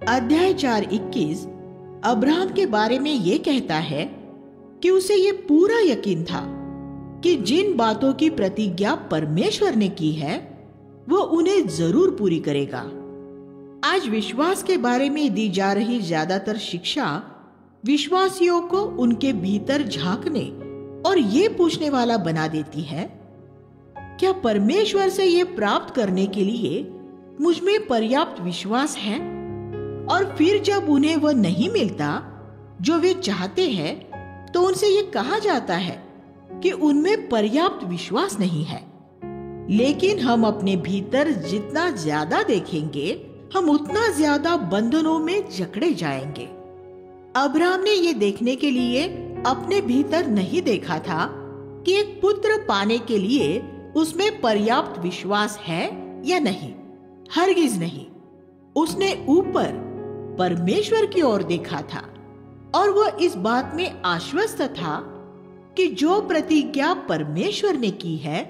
अध्याय 4:21 अब्राहम के बारे में ये कहता है कि उसे ये पूरा यकीन था कि जिन बातों की प्रतिज्ञा परमेश्वर ने की है वो उन्हें जरूर पूरी करेगा। आज विश्वास के बारे में दी जा रही ज्यादातर शिक्षा विश्वासियों को उनके भीतर झांकने और ये पूछने वाला बना देती है, क्या परमेश्वर से ये प्राप्त करने के लिए मुझ में पर्याप्त विश्वास है? और फिर जब उन्हें वह नहीं मिलता जो वे चाहते हैं तो उनसे ये कहा जाता है कि उनमें पर्याप्त विश्वास नहीं है। लेकिन हम अपने भीतर जितना ज्यादा देखेंगे हम उतना ज्यादा बंधनों में जकड़े जाएंगे। अब्राहम ने ये देखने के लिए अपने भीतर नहीं देखा था कि एक पुत्र पाने के लिए उसमें पर्याप्त विश्वास है या नहीं। हरगिज नहीं। उसने ऊपर परमेश्वर की ओर देखा था और वह इस बात में आश्वस्त था कि जो प्रतिज्ञा परमेश्वर ने की है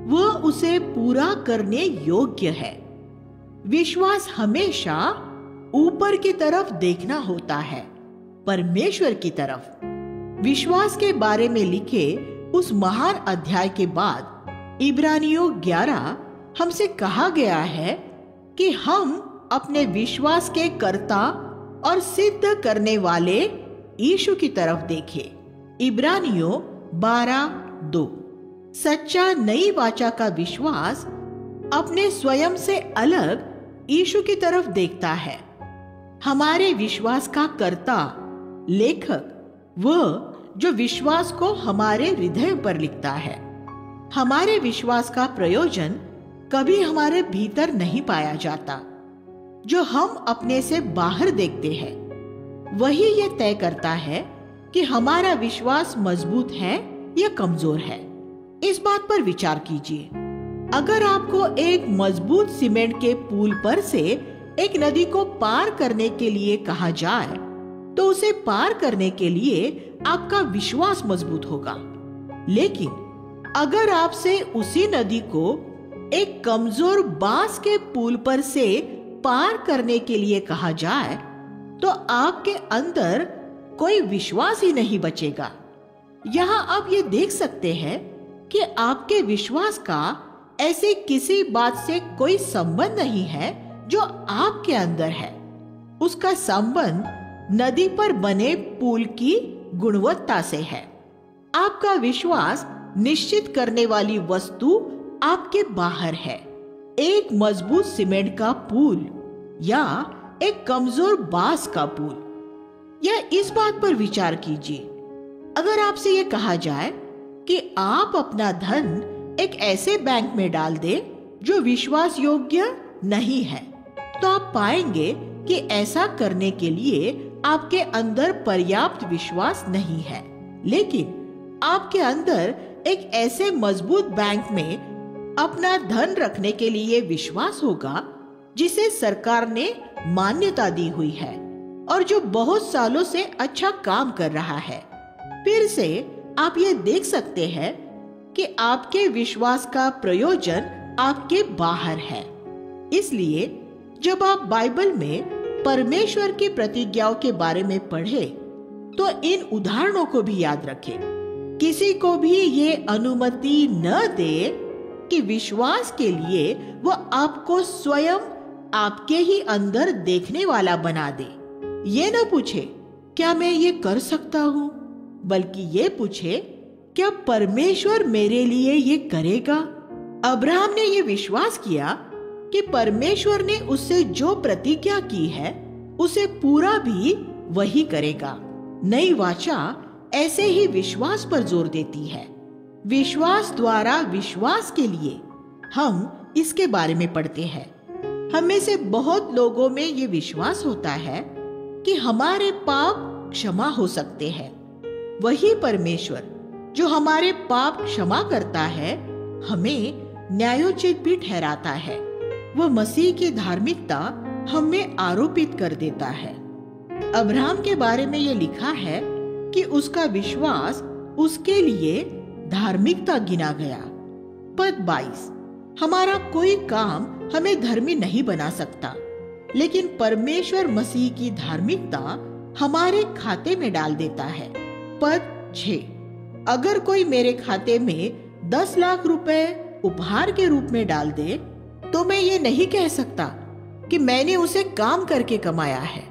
वह उसे पूरा करने योग्य है। विश्वास हमेशा ऊपर की तरफ देखना होता है, परमेश्वर की तरफ। विश्वास के बारे में लिखे उस महान अध्याय के बाद इब्रानियों 11 हमसे कहा गया है कि हम अपने विश्वास के कर्ता और सिद्ध करने वाले यीशु की तरफ देखें। इब्रानियों 12:2। सच्चा नई वाचा का विश्वास अपने स्वयं से अलग यीशु की तरफ देखता है। हमारे विश्वास का कर्ता, लेखक, वह जो विश्वास को हमारे हृदय पर लिखता है। हमारे विश्वास का प्रयोजन कभी हमारे भीतर नहीं पाया जाता। जो हम अपने से बाहर देखते हैं वही ये तय करता है कि हमारा विश्वास मजबूत है या कमजोर है। इस बात पर विचार कीजिए। अगर आपको एक मजबूत सीमेंट के पुल पर से एक नदी को पार करने के लिए कहा जाए तो उसे पार करने के लिए आपका विश्वास मजबूत होगा। लेकिन अगर आपसे उसी नदी को एक कमजोर बांस के पुल पर से पार करने के लिए कहा जाए तो आपके अंदर कोई विश्वास ही नहीं बचेगा। यहाँ आप ये देख सकते हैं कि आपके विश्वास का ऐसी किसी बात से कोई संबंध नहीं है जो आपके अंदर है। उसका संबंध नदी पर बने पुल की गुणवत्ता से है। आपका विश्वास निश्चित करने वाली वस्तु आपके बाहर है। एक मजबूत सीमेंट का पुल या एक कमजोर बांस का पुल। या इस बात पर विचार कीजिए, अगर आपसे ये कहा जाए कि आप अपना धन एक ऐसे बैंक में डाल दे जो विश्वास योग्य नहीं है, तो आप पाएंगे कि ऐसा करने के लिए आपके अंदर पर्याप्त विश्वास नहीं है। लेकिन आपके अंदर एक ऐसे मजबूत बैंक में अपना धन रखने के लिए विश्वास होगा जिसे सरकार ने मान्यता दी हुई है और जो बहुत सालों से अच्छा काम कर रहा है। फिर से आप ये देख सकते हैं कि आपके विश्वास का प्रयोजन आपके बाहर है। इसलिए जब आप बाइबल में परमेश्वर की प्रतिज्ञाओं के बारे में पढ़ें तो इन उदाहरणों को भी याद रखें। किसी को भी ये अनुमति न दे कि विश्वास के लिए वह आपको स्वयं आपके ही अंदर देखने वाला बना दे। ये न पूछे क्या मैं ये कर सकता हूँ, बल्कि ये पूछे क्या परमेश्वर मेरे लिए ये करेगा। अब्राहम ने ये विश्वास किया कि परमेश्वर ने उससे जो प्रतिज्ञा की है उसे पूरा भी वही करेगा। नई वाचा ऐसे ही विश्वास पर जोर देती है। विश्वास द्वारा विश्वास के लिए हम इसके बारे में पढ़ते हैं। हम में से बहुत लोगों में ये विश्वास होता है कि हमारे पाप क्षमा हो सकते हैं। वही परमेश्वर जो हमारे पाप क्षमा करता है हमें न्यायोचित भी ठहराता है। वह मसीह की धार्मिकता हम में आरोपित कर देता है। अब्राहम के बारे में यह लिखा है कि उसका विश्वास उसके लिए धार्मिकता गिना गया। पद 22, हमारा कोई काम हमें धर्मी नहीं बना सकता, लेकिन परमेश्वर मसीह की धार्मिकता हमारे खाते में डाल देता है। पद 6, अगर कोई मेरे खाते में 10 लाख रुपए उपहार के रूप में डाल दे तो मैं ये नहीं कह सकता कि मैंने उसे काम करके कमाया है।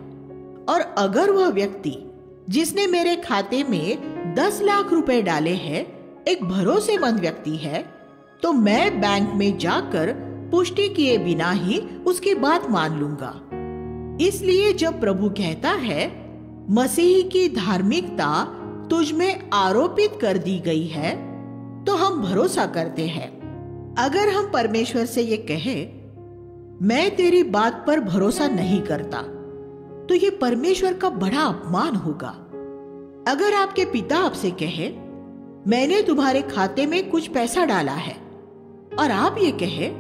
और अगर वह व्यक्ति जिसने मेरे खाते में 10 लाख रुपए डाले हैं एक भरोसेमंद व्यक्ति है, तो मैं बैंक में जाकर पुष्टि किए बिना ही उसकी बात मान लूंगा। इसलिए जब प्रभु कहता है मसीह की धार्मिकता तुझ में आरोपित कर दी गई है, तो हम भरोसा करते हैं। अगर हम परमेश्वर से ये कहें मैं तेरी बात पर भरोसा नहीं करता, तो ये परमेश्वर का बड़ा अपमान होगा। अगर आपके पिता आपसे कहे मैंने तुम्हारे खाते में कुछ पैसा डाला है, और आप ये कहे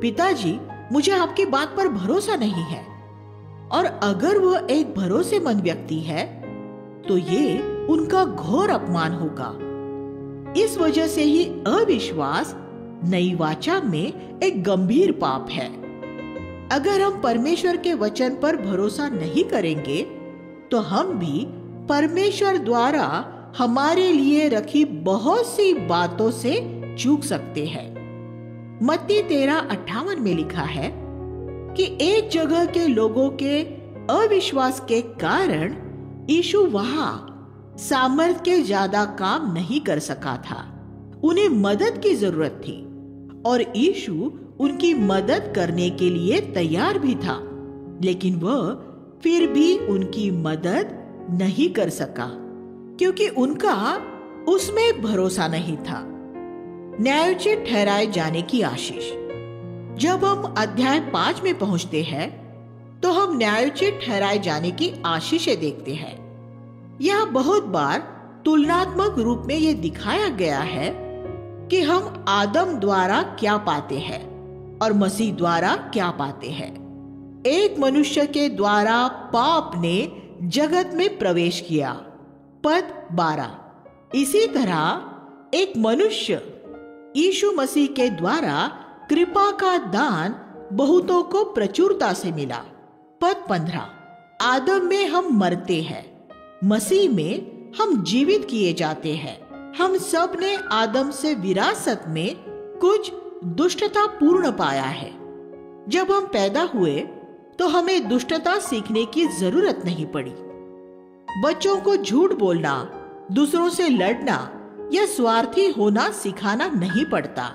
पिताजी मुझे आपकी बात पर भरोसा नहीं है, और अगर वह एक भरोसेमंद व्यक्ति है, तो ये उनका घोर अपमान होगा। इस वजह से ही अविश्वास नई वाचा में एक गंभीर पाप है। अगर हम परमेश्वर के वचन पर भरोसा नहीं करेंगे, तो हम भी परमेश्वर द्वारा हमारे लिए रखी बहुत सी बातों से चूक सकते हैं। मत्ती 13:58 में लिखा है कि एक जगह के लोगों के अविश्वास के कारण यीशु वहां सामर्थ के ज्यादा काम नहीं कर सका था। उन्हें मदद की जरूरत थी और यीशु उनकी मदद करने के लिए तैयार भी था, लेकिन वह फिर भी उनकी मदद नहीं कर सका क्योंकि उनका उसमें भरोसा नहीं था। न्यायोचित ठहराए जाने की आशीष। जब हम अध्याय 5 में पहुंचते हैं तो हम न्यायोचित ठहराए जाने की आशीषें देखते हैं। यह बहुत बार तुलनात्मक रूप में यह दिखाया गया है कि हम आदम द्वारा क्या पाते हैं और मसीह द्वारा क्या पाते हैं। एक मनुष्य के द्वारा पाप ने जगत में प्रवेश किया। पद 12, इसी तरह एक मनुष्य यीशु मसीह के द्वारा कृपा का दान बहुतों को प्रचुरता से मिला। पद 15, आदम में हम मरते हैं, मसीह में हम जीवित किए जाते हैं। हम सब ने आदम से विरासत में कुछ दुष्टता पूर्ण पाया है। जब हम पैदा हुए तो हमें दुष्टता सीखने की जरूरत नहीं पड़ी। बच्चों को झूठ बोलना, दूसरों से लड़ना या स्वार्थी होना सिखाना नहीं पड़ता।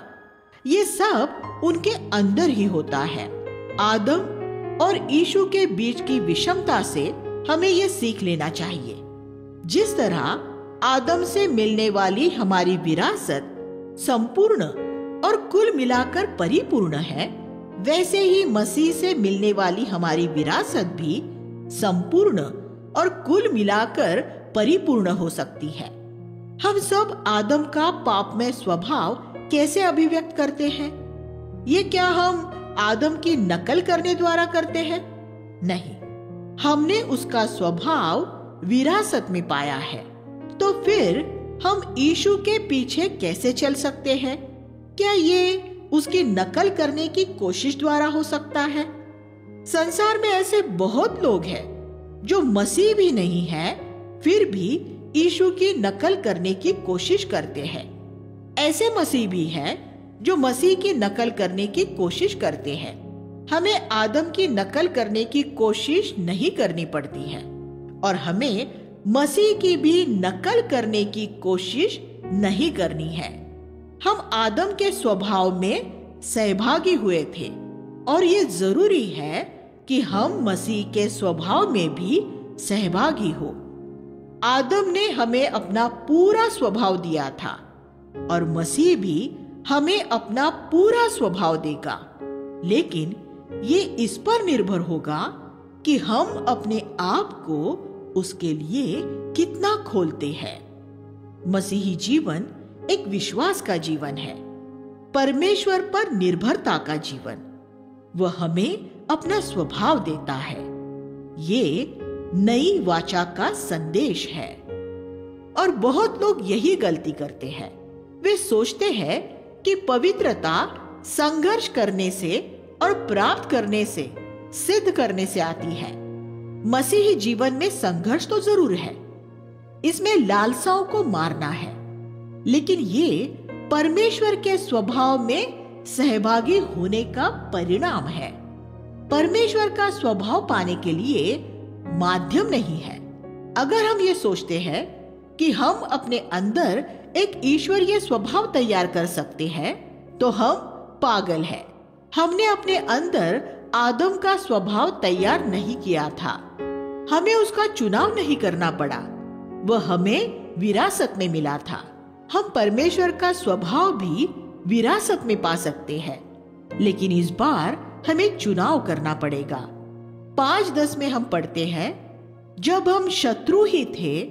ये सब उनके अंदर ही होता है। आदम और यीशु के बीच की विषमता से हमें यह सीख लेना चाहिए। जिस तरह आदम से मिलने वाली हमारी विरासत संपूर्ण और कुल मिलाकर परिपूर्ण है, वैसे ही मसीह से मिलने वाली हमारी विरासत भी संपूर्ण और कुल मिलाकर परिपूर्ण हो सकती है। हम सब आदम का पापमय स्वभाव कैसे अभिव्यक्त करते हैं? ये क्या हम आदम की नकल करने द्वारा करते हैं? नहीं, हमने उसका स्वभाव विरासत में पाया है। तो फिर हम यीशु के पीछे कैसे चल सकते हैं? क्या ये उसकी नकल करने की कोशिश द्वारा हो सकता है? संसार में ऐसे बहुत लोग हैं जो मसीह भी नहीं है, फिर भी यीशु की नकल करने की कोशिश करते हैं। ऐसे मसीह भी हैं जो मसीह की नकल करने की कोशिश करते हैं। हमें आदम की नकल करने की कोशिश नहीं करनी पड़ती है और हमें मसीह की भी नकल करने की कोशिश नहीं करनी है। हम आदम के स्वभाव में सहभागी हुए थे और ये जरूरी है कि हम मसीह के स्वभाव में भी सहभागी हो। आदम ने हमें अपना पूरा स्वभाव दिया था और मसीह भी हमें अपना पूरा स्वभाव देगा, लेकिन ये इस पर निर्भर होगा कि हम अपने आप को उसके लिए कितना खोलते हैं। मसीही जीवन एक विश्वास का जीवन है, परमेश्वर पर निर्भरता का जीवन। वह हमें अपना स्वभाव देता है। ये नई वाचा का संदेश है। और बहुत लोग यही गलती करते हैं। वे सोचते हैं कि पवित्रता संघर्ष करने से और प्राप्त करने से सिद्ध करने से आती है। मसीही जीवन में संघर्ष तो जरूर है, इसमें लालसाओं को मारना है, लेकिन ये परमेश्वर के स्वभाव में सहभागी होने का परिणाम है। परमेश्वर का स्वभाव पाने के लिए माध्यम नहीं है। अगर हम ये सोचते हैं कि हम अपने अंदर एक ईश्वरीय स्वभाव तैयार कर सकते हैं, तो हम पागल हैं। हमने अपने अंदर आदम का स्वभाव तैयार नहीं किया था। हमें उसका चुनाव नहीं करना पड़ा, वह हमें विरासत में मिला था। हम परमेश्वर का स्वभाव भी विरासत में पा सकते हैं, लेकिन इस बार हमें चुनाव करना पड़ेगा। 5:10 में हम पढ़ते हैं, जब हम शत्रु ही थे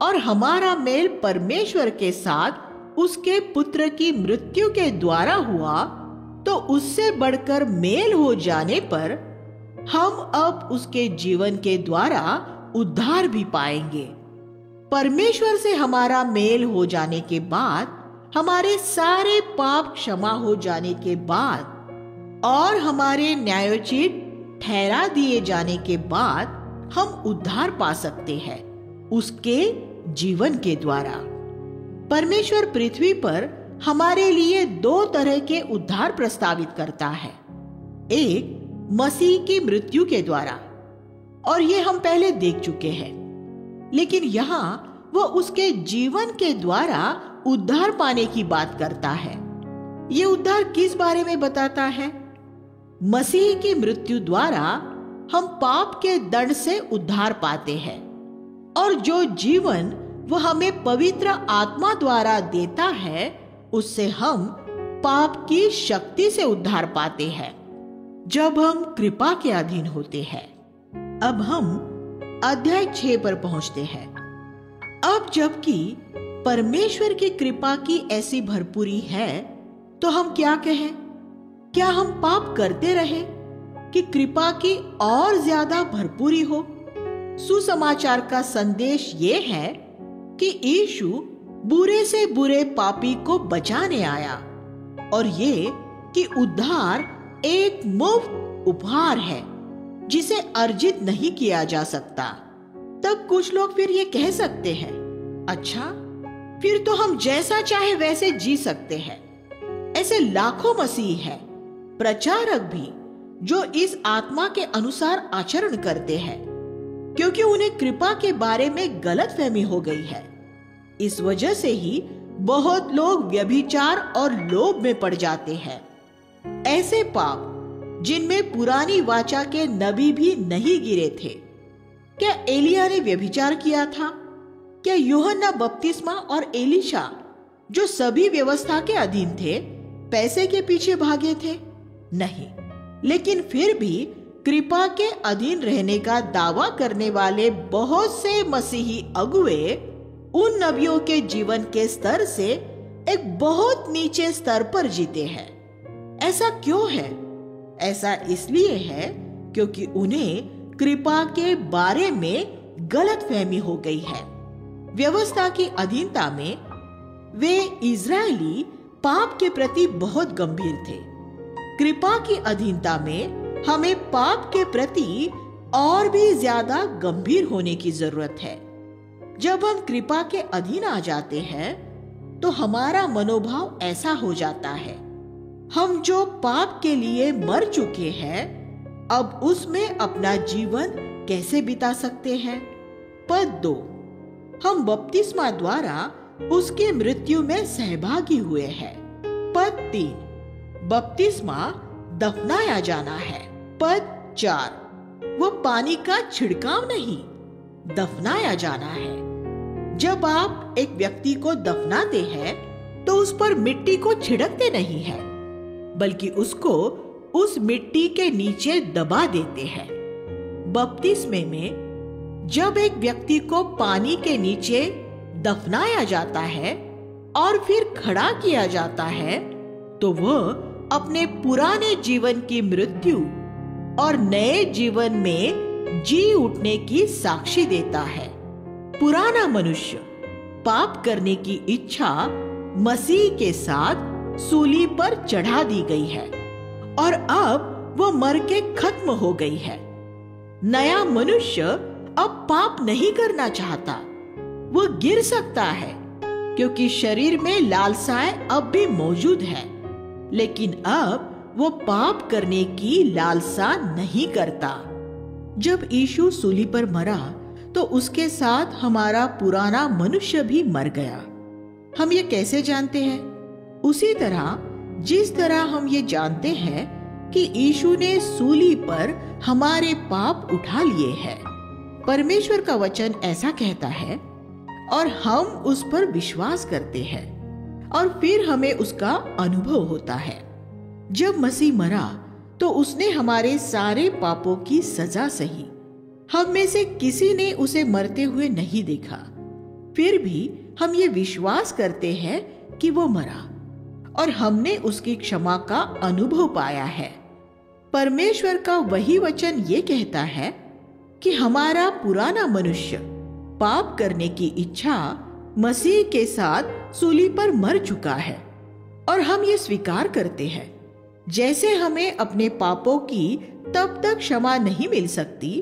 और हमारा मेल परमेश्वर के साथ उसके पुत्र की मृत्यु के द्वारा हुआ, तो उससे बढ़कर मेल हो जाने पर हम अब उसके जीवन के द्वारा उद्धार भी पाएंगे। परमेश्वर से हमारा मेल हो जाने के बाद, हमारे सारे पाप क्षमा हो जाने के बाद और हमारे न्यायोचित ठहरा दिए जाने के बाद हम उद्धार पा सकते हैं उसके जीवन के द्वारा। परमेश्वर पृथ्वी पर हमारे लिए 2 तरह के उद्धार प्रस्तावित करता है। एक मसीह की मृत्यु के द्वारा, और ये हम पहले देख चुके हैं, लेकिन यहाँ वो उसके जीवन के द्वारा उद्धार पाने की बात करता है। ये उद्धार किस बारे में बताता है? मसीह की मृत्यु द्वारा हम पाप के दंड से उद्धार पाते हैं, और जो जीवन वह हमें पवित्र आत्मा द्वारा देता है, उससे हम पाप की शक्ति से उद्धार पाते हैं जब हम कृपा के अधीन होते हैं। अब हम अध्याय 6 पर पहुंचते हैं। अब जबकि परमेश्वर की कृपा की ऐसी भरपूरी है, तो हम क्या कहें? क्या हम पाप करते रहे कि कृपा की और ज्यादा भरपूरी हो? सुसमाचार का संदेश ये है कि यीशु बुरे से बुरे पापी को बचाने आया, और ये कि उद्धार एक मुफ्त उपहार है जिसे अर्जित नहीं किया जा सकता। तब कुछ लोग फिर ये कह सकते हैं, अच्छा, फिर तो हम जैसा चाहे वैसे जी सकते हैं। ऐसे लाखों मसीह हैं, प्रचारक भी, जो इस आत्मा के अनुसार आचरण करते हैं, क्योंकि उन्हें कृपा के बारे में गलतफहमी हो गई है। इस वजह से ही बहुत लोग व्यभिचार और लोभ में पड़ जाते हैं। ऐसे पाप जिनमें पुरानी वाचा के नबी भी नहीं गिरे थे। क्या एलिया ने व्यभिचार किया था? क्या यूहन्ना बपतिस्मा और एलीशा, जो सभी व्यवस्था के अधीन थे, पैसे के पीछे भागे थे? नहीं, लेकिन फिर भी कृपा के अधीन रहने का दावा करने वाले बहुत से मसीही अगुवे उन नबियों के जीवन के स्तर से एक बहुत नीचे स्तर पर जीते हैं। ऐसा क्यों है? ऐसा इसलिए है क्योंकि उन्हें कृपा के बारे में गलतफहमी हो गई है। व्यवस्था की अधीनता में वे इजरायली पाप के प्रति बहुत गंभीर थे। कृपा की अधीनता में हमें पाप के प्रति और भी ज्यादा गंभीर होने की जरूरत है। जब हम कृपा के अधीन आ जाते हैं, तो हमारा मनोभाव ऐसा हो जाता है, हम जो पाप के लिए मर चुके हैं, अब उसमें अपना जीवन कैसे बिता सकते हैं? पद 2, हम बपतिस्मा द्वारा उसकी मृत्यु में सहभागी हुए हैं। पद 3, बपतिस्मा दफनाया जाना है। पद 4, वो पानी का छिड़काव नहीं, दफनाया जाना है। जब आप एक व्यक्ति को दफनाते हैं, तो उस पर मिट्टी को छिड़कते नहीं है, बल्कि उसको उस मिट्टी के नीचे दबा देते हैं। बपतिस्मे में जब एक व्यक्ति को पानी के नीचे दफनाया जाता है और फिर खड़ा किया जाता है, तो वह अपने पुराने जीवन की मृत्यु और नए जीवन में जी उठने की साक्षी देता है। पुराना मनुष्य पाप करने की इच्छा मसीह के साथ सूली पर चढ़ा दी गई है, और अब वो मर के खत्म हो गई है। नया मनुष्य अब पाप नहीं करना चाहता। वो गिर सकता है क्योंकि शरीर में लालसाएं अब भी मौजूद है, लेकिन अब वो पाप करने की लालसा नहीं करता। जब यीशु सूली पर मरा तो उसके साथ हमारा पुराना मनुष्य भी मर गया। हम ये कैसे जानते हैं? उसी तरह जिस तरह हम ये जानते हैं कि यीशु ने सूली पर हमारे पाप उठा लिए हैं। परमेश्वर का वचन ऐसा कहता है और हम उस पर विश्वास करते हैं और फिर हमें उसका अनुभव होता है। जब मसीह मरा तो उसने हमारे सारे पापों की सजा सही। हम में से किसी ने उसे मरते हुए नहीं देखा, फिर भी हम ये विश्वास करते हैं कि वो मरा और हमने उसकी क्षमा का अनुभव पाया है। परमेश्वर का वही वचन ये कहता है कि हमारा पुराना मनुष्य पाप करने की इच्छा मसीह के साथ सूली पर मर चुका है और हम ये स्वीकार करते हैं। जैसे हमें अपने पापों की तब तक क्षमा नहीं मिल सकती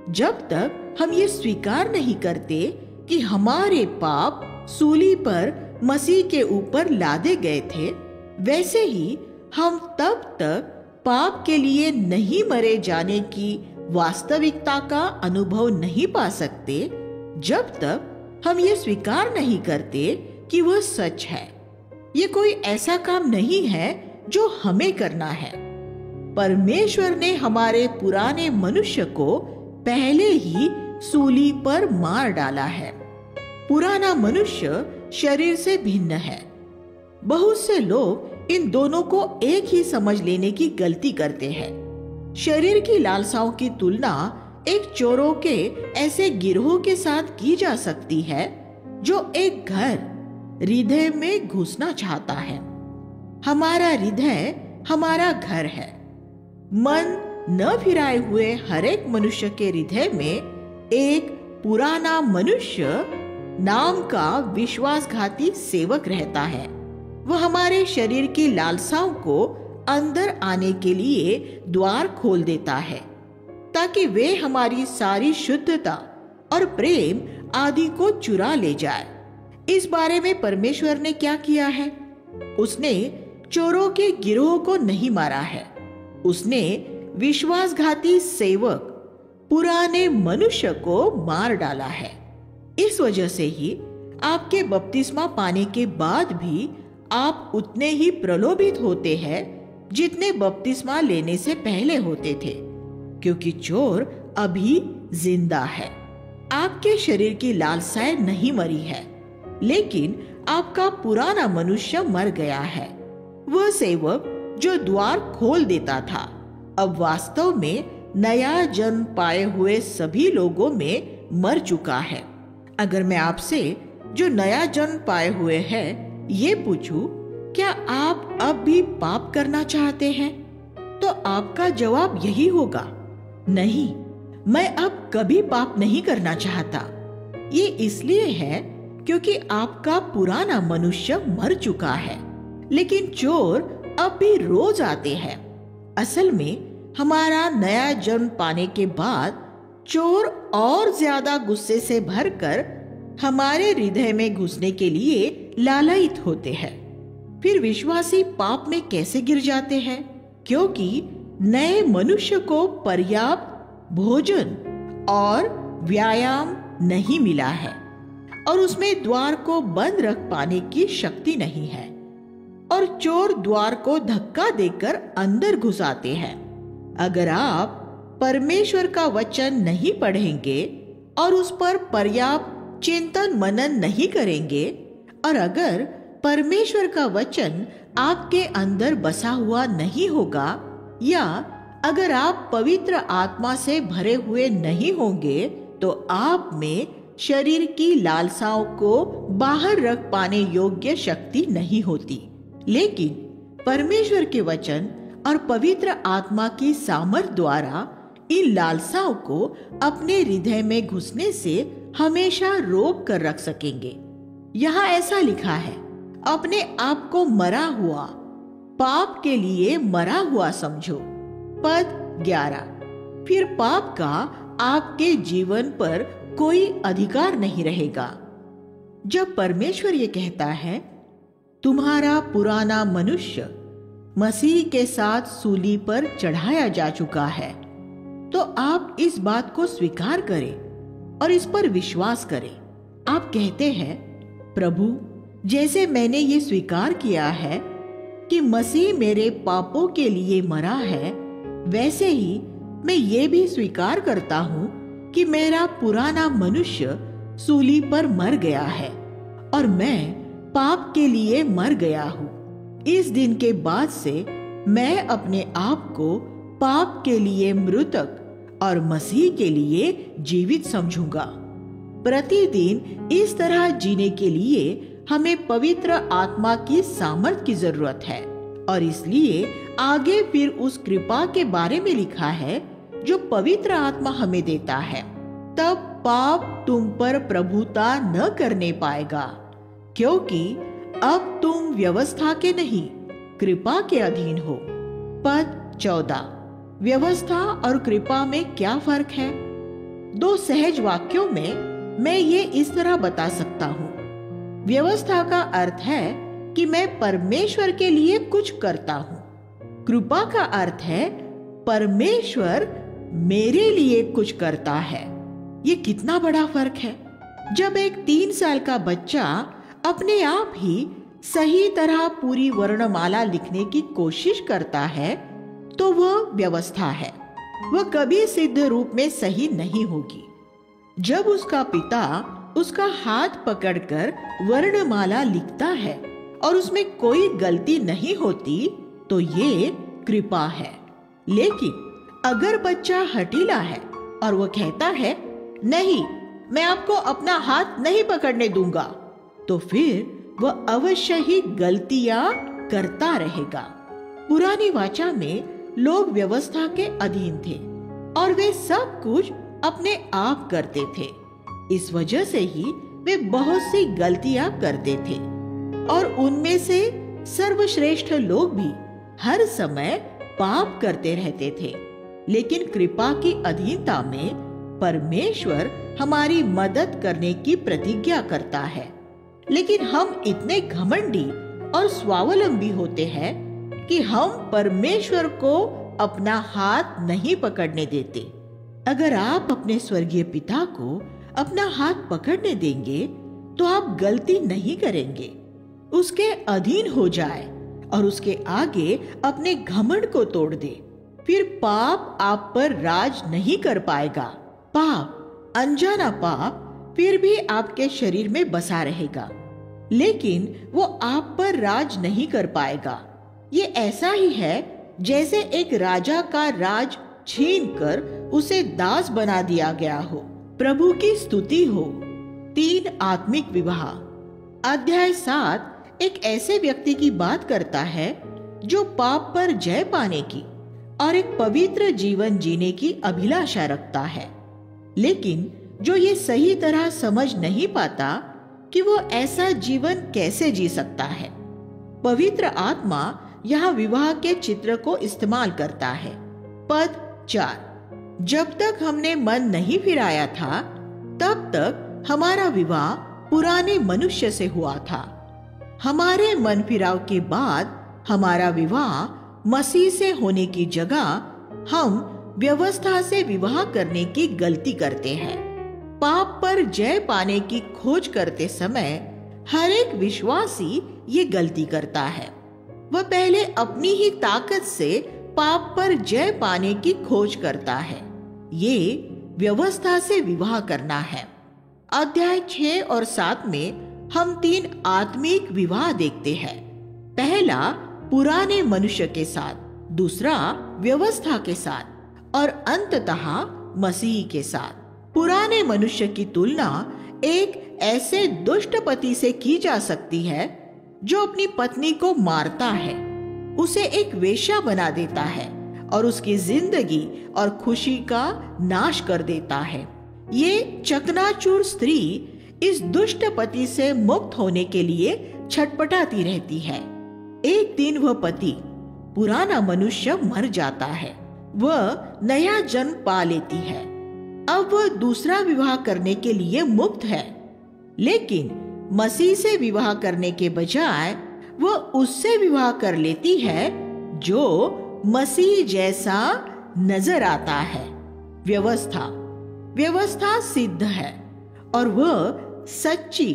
जब तक हम ये स्वीकार नहीं करते कि हमारे पाप सूली पर मसीह के ऊपर लादे गए थे, वैसे ही हम तब तक पाप के लिए नहीं मरे जाने की वास्तविकता का अनुभव नहीं पा सकते जब तक हम ये स्वीकार नहीं करते कि वह सच है। ये कोई ऐसा काम नहीं है जो हमें करना है। परमेश्वर ने हमारे पुराने मनुष्य को पहले ही सूली पर मार डाला है। पुराना मनुष्य शरीर से भिन्न है। बहुत से लोग इन दोनों को एक ही समझ लेने की गलती करते हैं। शरीर की लालसाओं की तुलना एक चोरों के ऐसे गिरोह के साथ की जा सकती है जो एक घर हृदय में घुसना चाहता है। हमारा हृदय हमारा घर है। मन न फिराए हुए हर एक मनुष्य के हृदय में एक पुराना मनुष्य नाम का विश्वासघाती सेवक रहता है। वह हमारे शरीर की लालसाओं को अंदर आने के लिए द्वार खोल देता है ताकि वे हमारी सारी शुद्धता और प्रेम आदि को चुरा ले जाए। इस बारे में परमेश्वर ने क्या किया है? उसने चोरों के गिरोह को नहीं मारा है। उसने विश्वासघाती सेवक पुराने मनुष्य को मार डाला है। इस वजह से ही आपके बपतिस्मा पाने के बाद भी आप उतने ही प्रलोभित होते हैं जितने बपतिस्मा लेने से पहले होते थे, क्योंकि चोर अभी जिंदा है। आपके शरीर की लालसाएं नहीं मरी है, लेकिन आपका पुराना मनुष्य मर गया है। वह सेवक जो द्वार खोल देता था अब वास्तव में नया जन्म पाए हुए सभी लोगों में मर चुका है। अगर मैं आपसे जो नया जन्म पाए हुए हैं ये पूछूं, क्या आप अब भी पाप करना चाहते हैं? तो आपका जवाब यही होगा, नहीं, मैं अब कभी पाप नहीं करना चाहता। ये इसलिए है क्योंकि आपका पुराना मनुष्य मर चुका है, लेकिन चोर अब भी रोज आते हैं। असल में हमारा नया जन्म पाने के बाद चोर और ज्यादा गुस्से से भरकर हमारे हृदय में घुसने के लिए लालायित होते हैं। फिर विश्वासी पाप में कैसे गिर जाते हैं? क्योंकि नए मनुष्य को पर्याप्त भोजन और व्यायाम नहीं मिला है और उसमें द्वार को बंद रख पाने की शक्ति नहीं है, और चोर द्वार को धक्का देकर अंदर घुस आते हैं। अगर आप परमेश्वर का वचन नहीं पढ़ेंगे और उस पर पर्याप्त चिंतन मनन नहीं करेंगे, और अगर परमेश्वर का वचन आपके अंदर बसा हुआ नहीं होगा, या अगर आप पवित्र आत्मा से भरे हुए नहीं होंगे, तो आप में शरीर की लालसाओं को बाहर रख पाने योग्य शक्ति नहीं होती। लेकिन परमेश्वर के वचन और पवित्र आत्मा की सामर्थ द्वारा इन लालसाओं को अपने हृदय में घुसने से हमेशा रोक कर रख सकेंगे। यहाँ ऐसा लिखा है, अपने आप को मरा हुआ, पाप के लिए मरा हुआ समझो। पद 11। फिर पाप का आपके जीवन पर कोई अधिकार नहीं रहेगा। जब परमेश्वर ये कहता है, तुम्हारा पुराना मनुष्य मसीह के साथ सूली पर चढ़ाया जा चुका है, तो आप इस बात को स्वीकार करें और इस पर विश्वास करें। आप कहते हैं, प्रभु, जैसे मैंने ये स्वीकार किया है कि मसीह मेरे पापों के लिए मरा है, वैसे ही मैं ये भी स्वीकार करता हूँ कि मेरा पुराना मनुष्य सूली पर मर गया है और मैं पाप के लिए मर गया हूँ। इस दिन के बाद से मैं अपने आप को पाप के लिए मृतक और मसीह के लिए जीवित समझूंगा। प्रतिदिन इस तरह जीने के लिए हमें पवित्र आत्मा की सामर्थ की जरूरत है और इसलिए आगे फिर उस कृपा के बारे में लिखा है जो पवित्र आत्मा हमें देता है। तब पाप तुम पर प्रभुता न करने पाएगा, क्योंकि अब तुम व्यवस्था के नहीं कृपा के अधीन हो। पद 14। व्यवस्था और कृपा में क्या फर्क है? दो सहज वाक्यों में मैं ये इस तरह बता सकता हूँ। व्यवस्था का अर्थ है कि मैं परमेश्वर के लिए कुछ करता हूँ। कृपा का अर्थ है परमेश्वर मेरे लिए कुछ करता है। ये कितना बड़ा फर्क है। जब एक 3 साल का बच्चा अपने आप ही सही तरह पूरी वर्णमाला लिखने की कोशिश करता है, तो वह व्यवस्था है। वह कभी सिद्ध रूप में सही नहीं होगी। जब उसका पिता उसका हाथ पकड़कर वर्णमाला लिखता है और उसमें कोई गलती नहीं होती, तो ये कृपा है। लेकिन अगर बच्चा हठीला है और वो कहता है, नहीं, मैं आपको अपना हाथ नहीं पकड़ने दूंगा, तो फिर वह अवश्य ही गलतियां करता रहेगा। पुरानी वाचा में लोग व्यवस्था के अधीन थे और वे सब कुछ अपने आप करते थे। इस वजह से ही वे बहुत सी गलतियां करते थे और उनमें से सर्वश्रेष्ठ लोग भी हर समय पाप करते रहते थे। लेकिन कृपा की अधीनता में परमेश्वर हमारी मदद करने की प्रतिज्ञा करता है। लेकिन हम इतने घमंडी और स्वावलंबी होते हैं कि हम परमेश्वर को अपना हाथ नहीं पकड़ने देते। अगर आप अपने स्वर्गीय पिता को अपना हाथ पकड़ने देंगे तो आप गलती नहीं करेंगे। उसके अधीन हो जाए और उसके आगे अपने घमंड को तोड़ दे, फिर पाप आप पर राज नहीं कर पाएगा। पाप, अनजाना पाप, फिर भी आपके शरीर में बसा रहेगा, लेकिन वो आप पर राज नहीं कर पाएगा। ये ऐसा ही है जैसे एक राजा का राज छीनकर उसे दास बना दिया गया हो। प्रभु की स्तुति हो। 3 आत्मिक विवाह। अध्याय 7 एक ऐसे व्यक्ति की बात करता है जो पाप पर जय पाने की और एक पवित्र जीवन जीने की अभिलाषा रखता है, लेकिन जो ये सही तरह समझ नहीं पाता कि वो ऐसा जीवन कैसे जी सकता है। पवित्र आत्मा यहाँ विवाह के चित्र को इस्तेमाल करता है। पद 4। जब तक हमने मन नहीं फिराया था, तब तक हमारा विवाह पुराने मनुष्य से हुआ था। हमारे मन फिराव के बाद हमारा विवाह मसीह से होने की जगह हम व्यवस्था से विवाह करने की गलती करते हैं। पाप पर जय पाने की खोज करते समय हर एक विश्वासी ये गलती करता है। वह पहले अपनी ही ताकत से पाप पर जय पाने की खोज करता है। ये व्यवस्था से विवाह करना है। अध्याय 6 और 7 में हम 3 आत्मिक विवाह देखते हैं। पहला पुराने मनुष्य के साथ, दूसरा व्यवस्था के साथ और अंततः मसीह के साथ। पुराने मनुष्य की तुलना एक ऐसे दुष्ट पति से की जा सकती है जो अपनी पत्नी को मारता है, उसे एक वेश्या बना देता है और उसकी जिंदगी और खुशी का नाश कर देता है। ये चकनाचूर स्त्री इस दुष्ट पति से मुक्त होने के लिए छटपटाती रहती है। एक दिन वह पति, पुराना मनुष्य, मर जाता है वह नया जन्म पा लेती है। अब वह दूसरा विवाह करने के लिए मुक्त है, लेकिन मसीह से विवाह करने के बजाय वह उससे विवाह कर लेती है जो मसीह जैसा नजर आता है। व्यवस्था सिद्ध है और वह सच्ची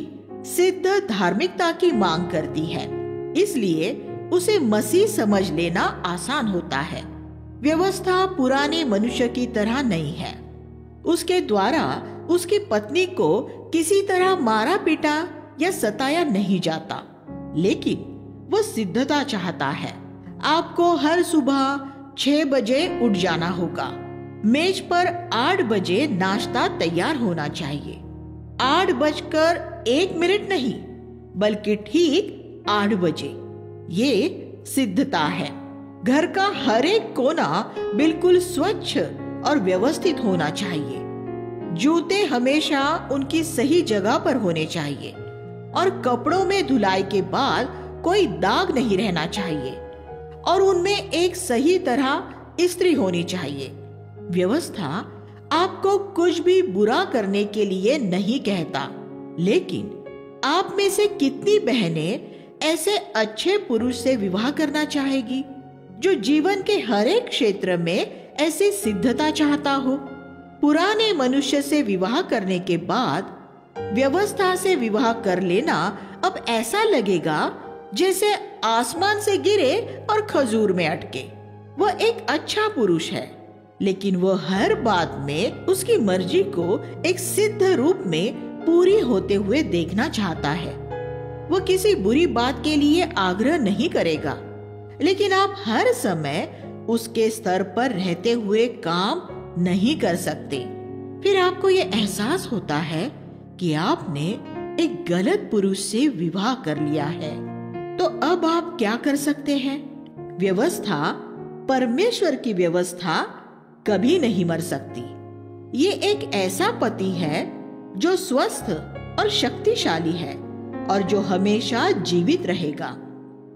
सिद्ध धार्मिकता की मांग करती है, इसलिए उसे मसीह समझ लेना आसान होता है। व्यवस्था पुराने मनुष्य की तरह नहीं है। उसके द्वारा उसकी पत्नी को किसी तरह मारा पीटा या सताया नहीं जाता, लेकिन वह सिद्धता चाहता है। आपको हर सुबह 6 बजे उठ जाना होगा। मेज पर 8 बजे नाश्ता तैयार होना चाहिए। 8:01 नहीं, बल्कि ठीक 8 बजे। ये सिद्धता है। घर का हर एक कोना बिल्कुल स्वच्छ और व्यवस्थित होना चाहिए। जूते हमेशा उनकी सही जगह पर होने चाहिए और कपड़ों में धुलाई के बाद कोई दाग नहीं रहना चाहिए और उनमें एक सही तरह इस्त्री होनी चाहिए। व्यवस्था आपको कुछ भी बुरा करने के लिए नहीं कहता, लेकिन आप में से कितनी बहनें ऐसे अच्छे पुरुष से विवाह करना चाहेगी जो जीवन के हर एक क्षेत्र में ऐसी सिद्धता चाहता हो? पुराने मनुष्य से विवाह करने के बाद व्यवस्था से विवाह कर लेना अब ऐसा लगेगा जैसे आसमान से गिरे और खजूर में अटके। वह एक अच्छा पुरुष है, लेकिन वह हर बात में उसकी मर्जी को एक सिद्ध रूप में पूरी होते हुए देखना चाहता है। वह किसी बुरी बात के लिए आग्रह नहीं करेगा, लेकिन आप हर समय उसके स्तर पर रहते हुए काम नहीं कर सकते। फिर आपको यह एहसास होता है कि आपने एक गलत पुरुष से विवाह कर लिया है। तो अब आप क्या कर सकते हैं? व्यवस्था, परमेश्वर की व्यवस्था कभी नहीं मर सकती। ये एक ऐसा पति है जो स्वस्थ और शक्तिशाली है और जो हमेशा जीवित रहेगा।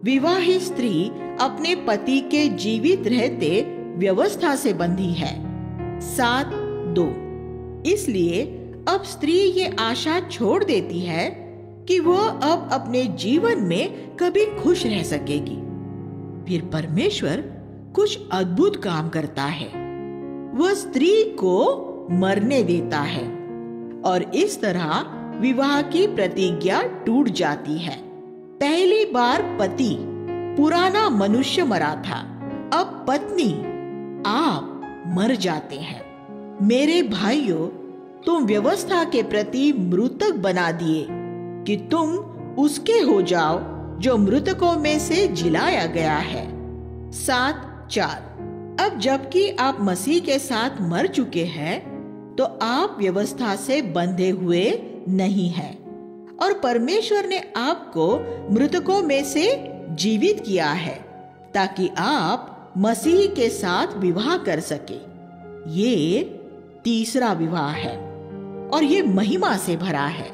विवाहित स्त्री अपने पति के जीवित रहते व्यवस्था से बंधी है। 7:2। इसलिए अब स्त्री ये आशा छोड़ देती है कि वह अब अपने जीवन में कभी खुश रह सकेगी। फिर परमेश्वर कुछ अद्भुत काम करता है। वह स्त्री को मरने देता है और इस तरह विवाह की प्रतिज्ञा टूट जाती है। पहली बार पति, पुराना मनुष्य मरा था, अब पत्नी, आप मर जाते हैं। मेरे भाइयों, तुम व्यवस्था के प्रति मृतक बना दिए कि तुम उसके हो जाओ जो मृतकों में से जिलाया गया है। 7:4। अब जबकि आप मसीह के साथ मर चुके हैं, तो आप व्यवस्था से बंधे हुए नहीं हैं और परमेश्वर ने आपको मृतकों में से जीवित किया है ताकि आप मसीह के साथ विवाह कर सके। ये तीसरा विवाह है और ये महिमा से भरा है।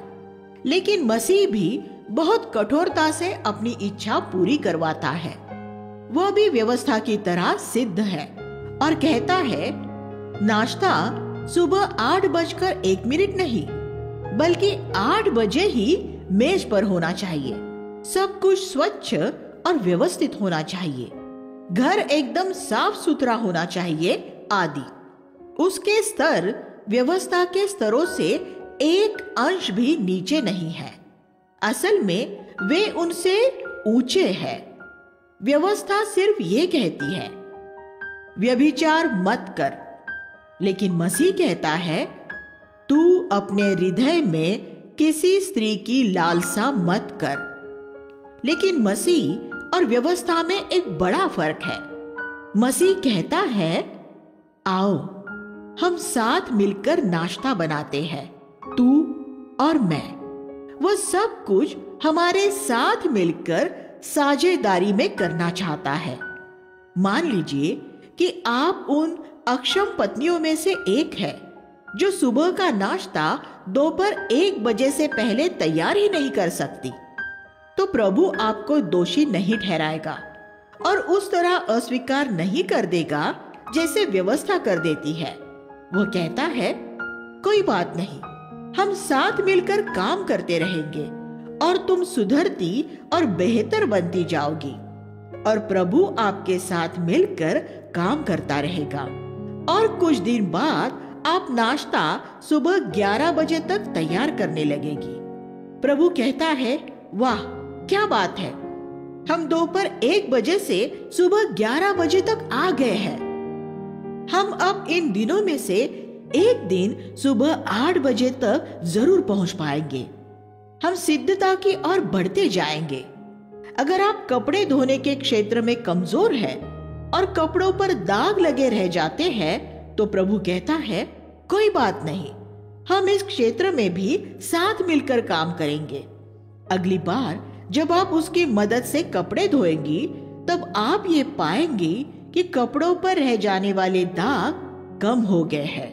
लेकिन मसीह भी बहुत कठोरता से अपनी इच्छा पूरी करवाता है। वह भी व्यवस्था की तरह सिद्ध है और कहता है, नाश्ता सुबह 8:01 नहीं, बल्कि 8 बजे ही मेज पर होना चाहिए। सब कुछ स्वच्छ और व्यवस्थित होना चाहिए। घर एकदम साफ सुथरा होना चाहिए आदि। उसके स्तर व्यवस्था के स्तरों से एक अंश भी नीचे नहीं है। असल में वे उनसे ऊंचे हैं। व्यवस्था सिर्फ ये कहती है, व्यभिचार मत कर, लेकिन मसीह कहता है, तू अपने हृदय में किसी स्त्री की लालसा मत कर। लेकिन मसीह और व्यवस्था में एक बड़ा फर्क है। मसीह कहता है, आओ हम साथ मिलकर नाश्ता बनाते हैं, तू और मैं। वह सब कुछ हमारे साथ मिलकर साझेदारी में करना चाहता है। मान लीजिए कि आप उन अक्षम पत्नियों में से एक है जो सुबह का नाश्ता दोपहर 1 बजे से पहले तैयार ही नहीं कर सकती, तो प्रभु आपको दोषी नहीं ठहराएगा और उस तरह अस्वीकार नहीं कर देगा जैसे व्यवस्था कर देती है। वह कहता है, कोई बात नहीं, हम साथ मिलकर काम करते रहेंगे और तुम सुधरती और बेहतर बनती जाओगी और प्रभु आपके साथ मिलकर काम करता रहेगा। और कुछ दिन बाद आप नाश्ता सुबह 11 बजे तक तैयार करने लगेगी। प्रभु कहता है, वाह क्या बात है, हम दोपहर 1 बजे से सुबह 11 बजे तक आ गए हैं। हम अब इन दिनों में से एक दिन सुबह 8 बजे तक जरूर पहुंच पाएंगे। हम सिद्धता की ओर बढ़ते जाएंगे। अगर आप कपड़े धोने के क्षेत्र में कमजोर हैं और कपड़ों पर दाग लगे रह जाते हैं, तो प्रभु कहता है, कोई बात नहीं, हम इस क्षेत्र में भी साथ मिलकर काम करेंगे। अगली बार जब आप उसकी मदद से कपड़े धोएंगी, तब आप ये पाएंगी कि कपड़ों पर रह जाने वाले दाग कम हो गए हैं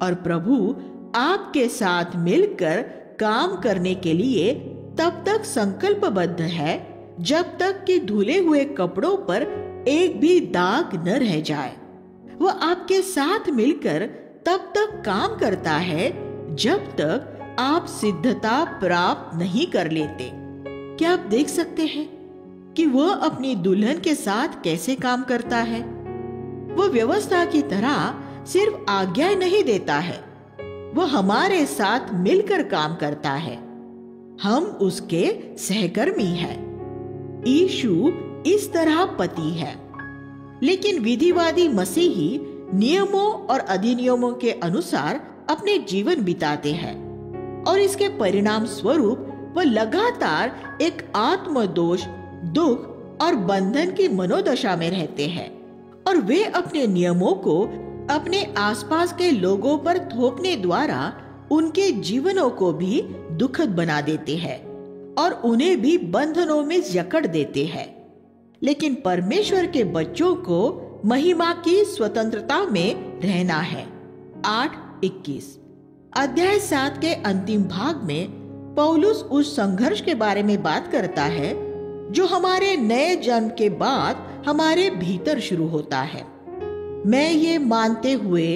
और प्रभु आपके साथ मिलकर काम करने के लिए तब तक संकल्पबद्ध है जब तक कि धुले हुए कपड़ों पर एक भी दाग न रह जाए। वह आपके साथ मिलकर तब तक काम करता है जब तक आप सिद्धता प्राप्त नहीं कर लेते। क्या आप देख सकते हैं कि वह अपनी दुल्हन के साथ कैसे काम करता है? वह व्यवस्था की तरह सिर्फ आज्ञाएं नहीं देता है, वह हमारे साथ मिलकर काम करता है। हम उसके सहकर्मी हैं। यीशु इस तरह पति है, लेकिन विधिवादी मसीही नियमों और अधिनियमों के अनुसार अपने जीवन बिताते हैं और इसके परिणाम स्वरूप वह लगातार एक आत्मदोष, दुख और बंधन की मनोदशा में रहते हैं और वे अपने नियमों को अपने आसपास के लोगों पर थोपने द्वारा उनके जीवनों को भी दुखद बना देते हैं और उन्हें भी बंधनों में जकड़ देते हैं। लेकिन परमेश्वर के बच्चों को महिमा की स्वतंत्रता में रहना है। 8:21 अध्याय 7 के अंतिम भाग में पौलुस उस संघर्ष के बारे में बात करता है जो हमारे नए जन्म के बाद हमारे भीतर शुरू होता है। मैं ये मानते हुए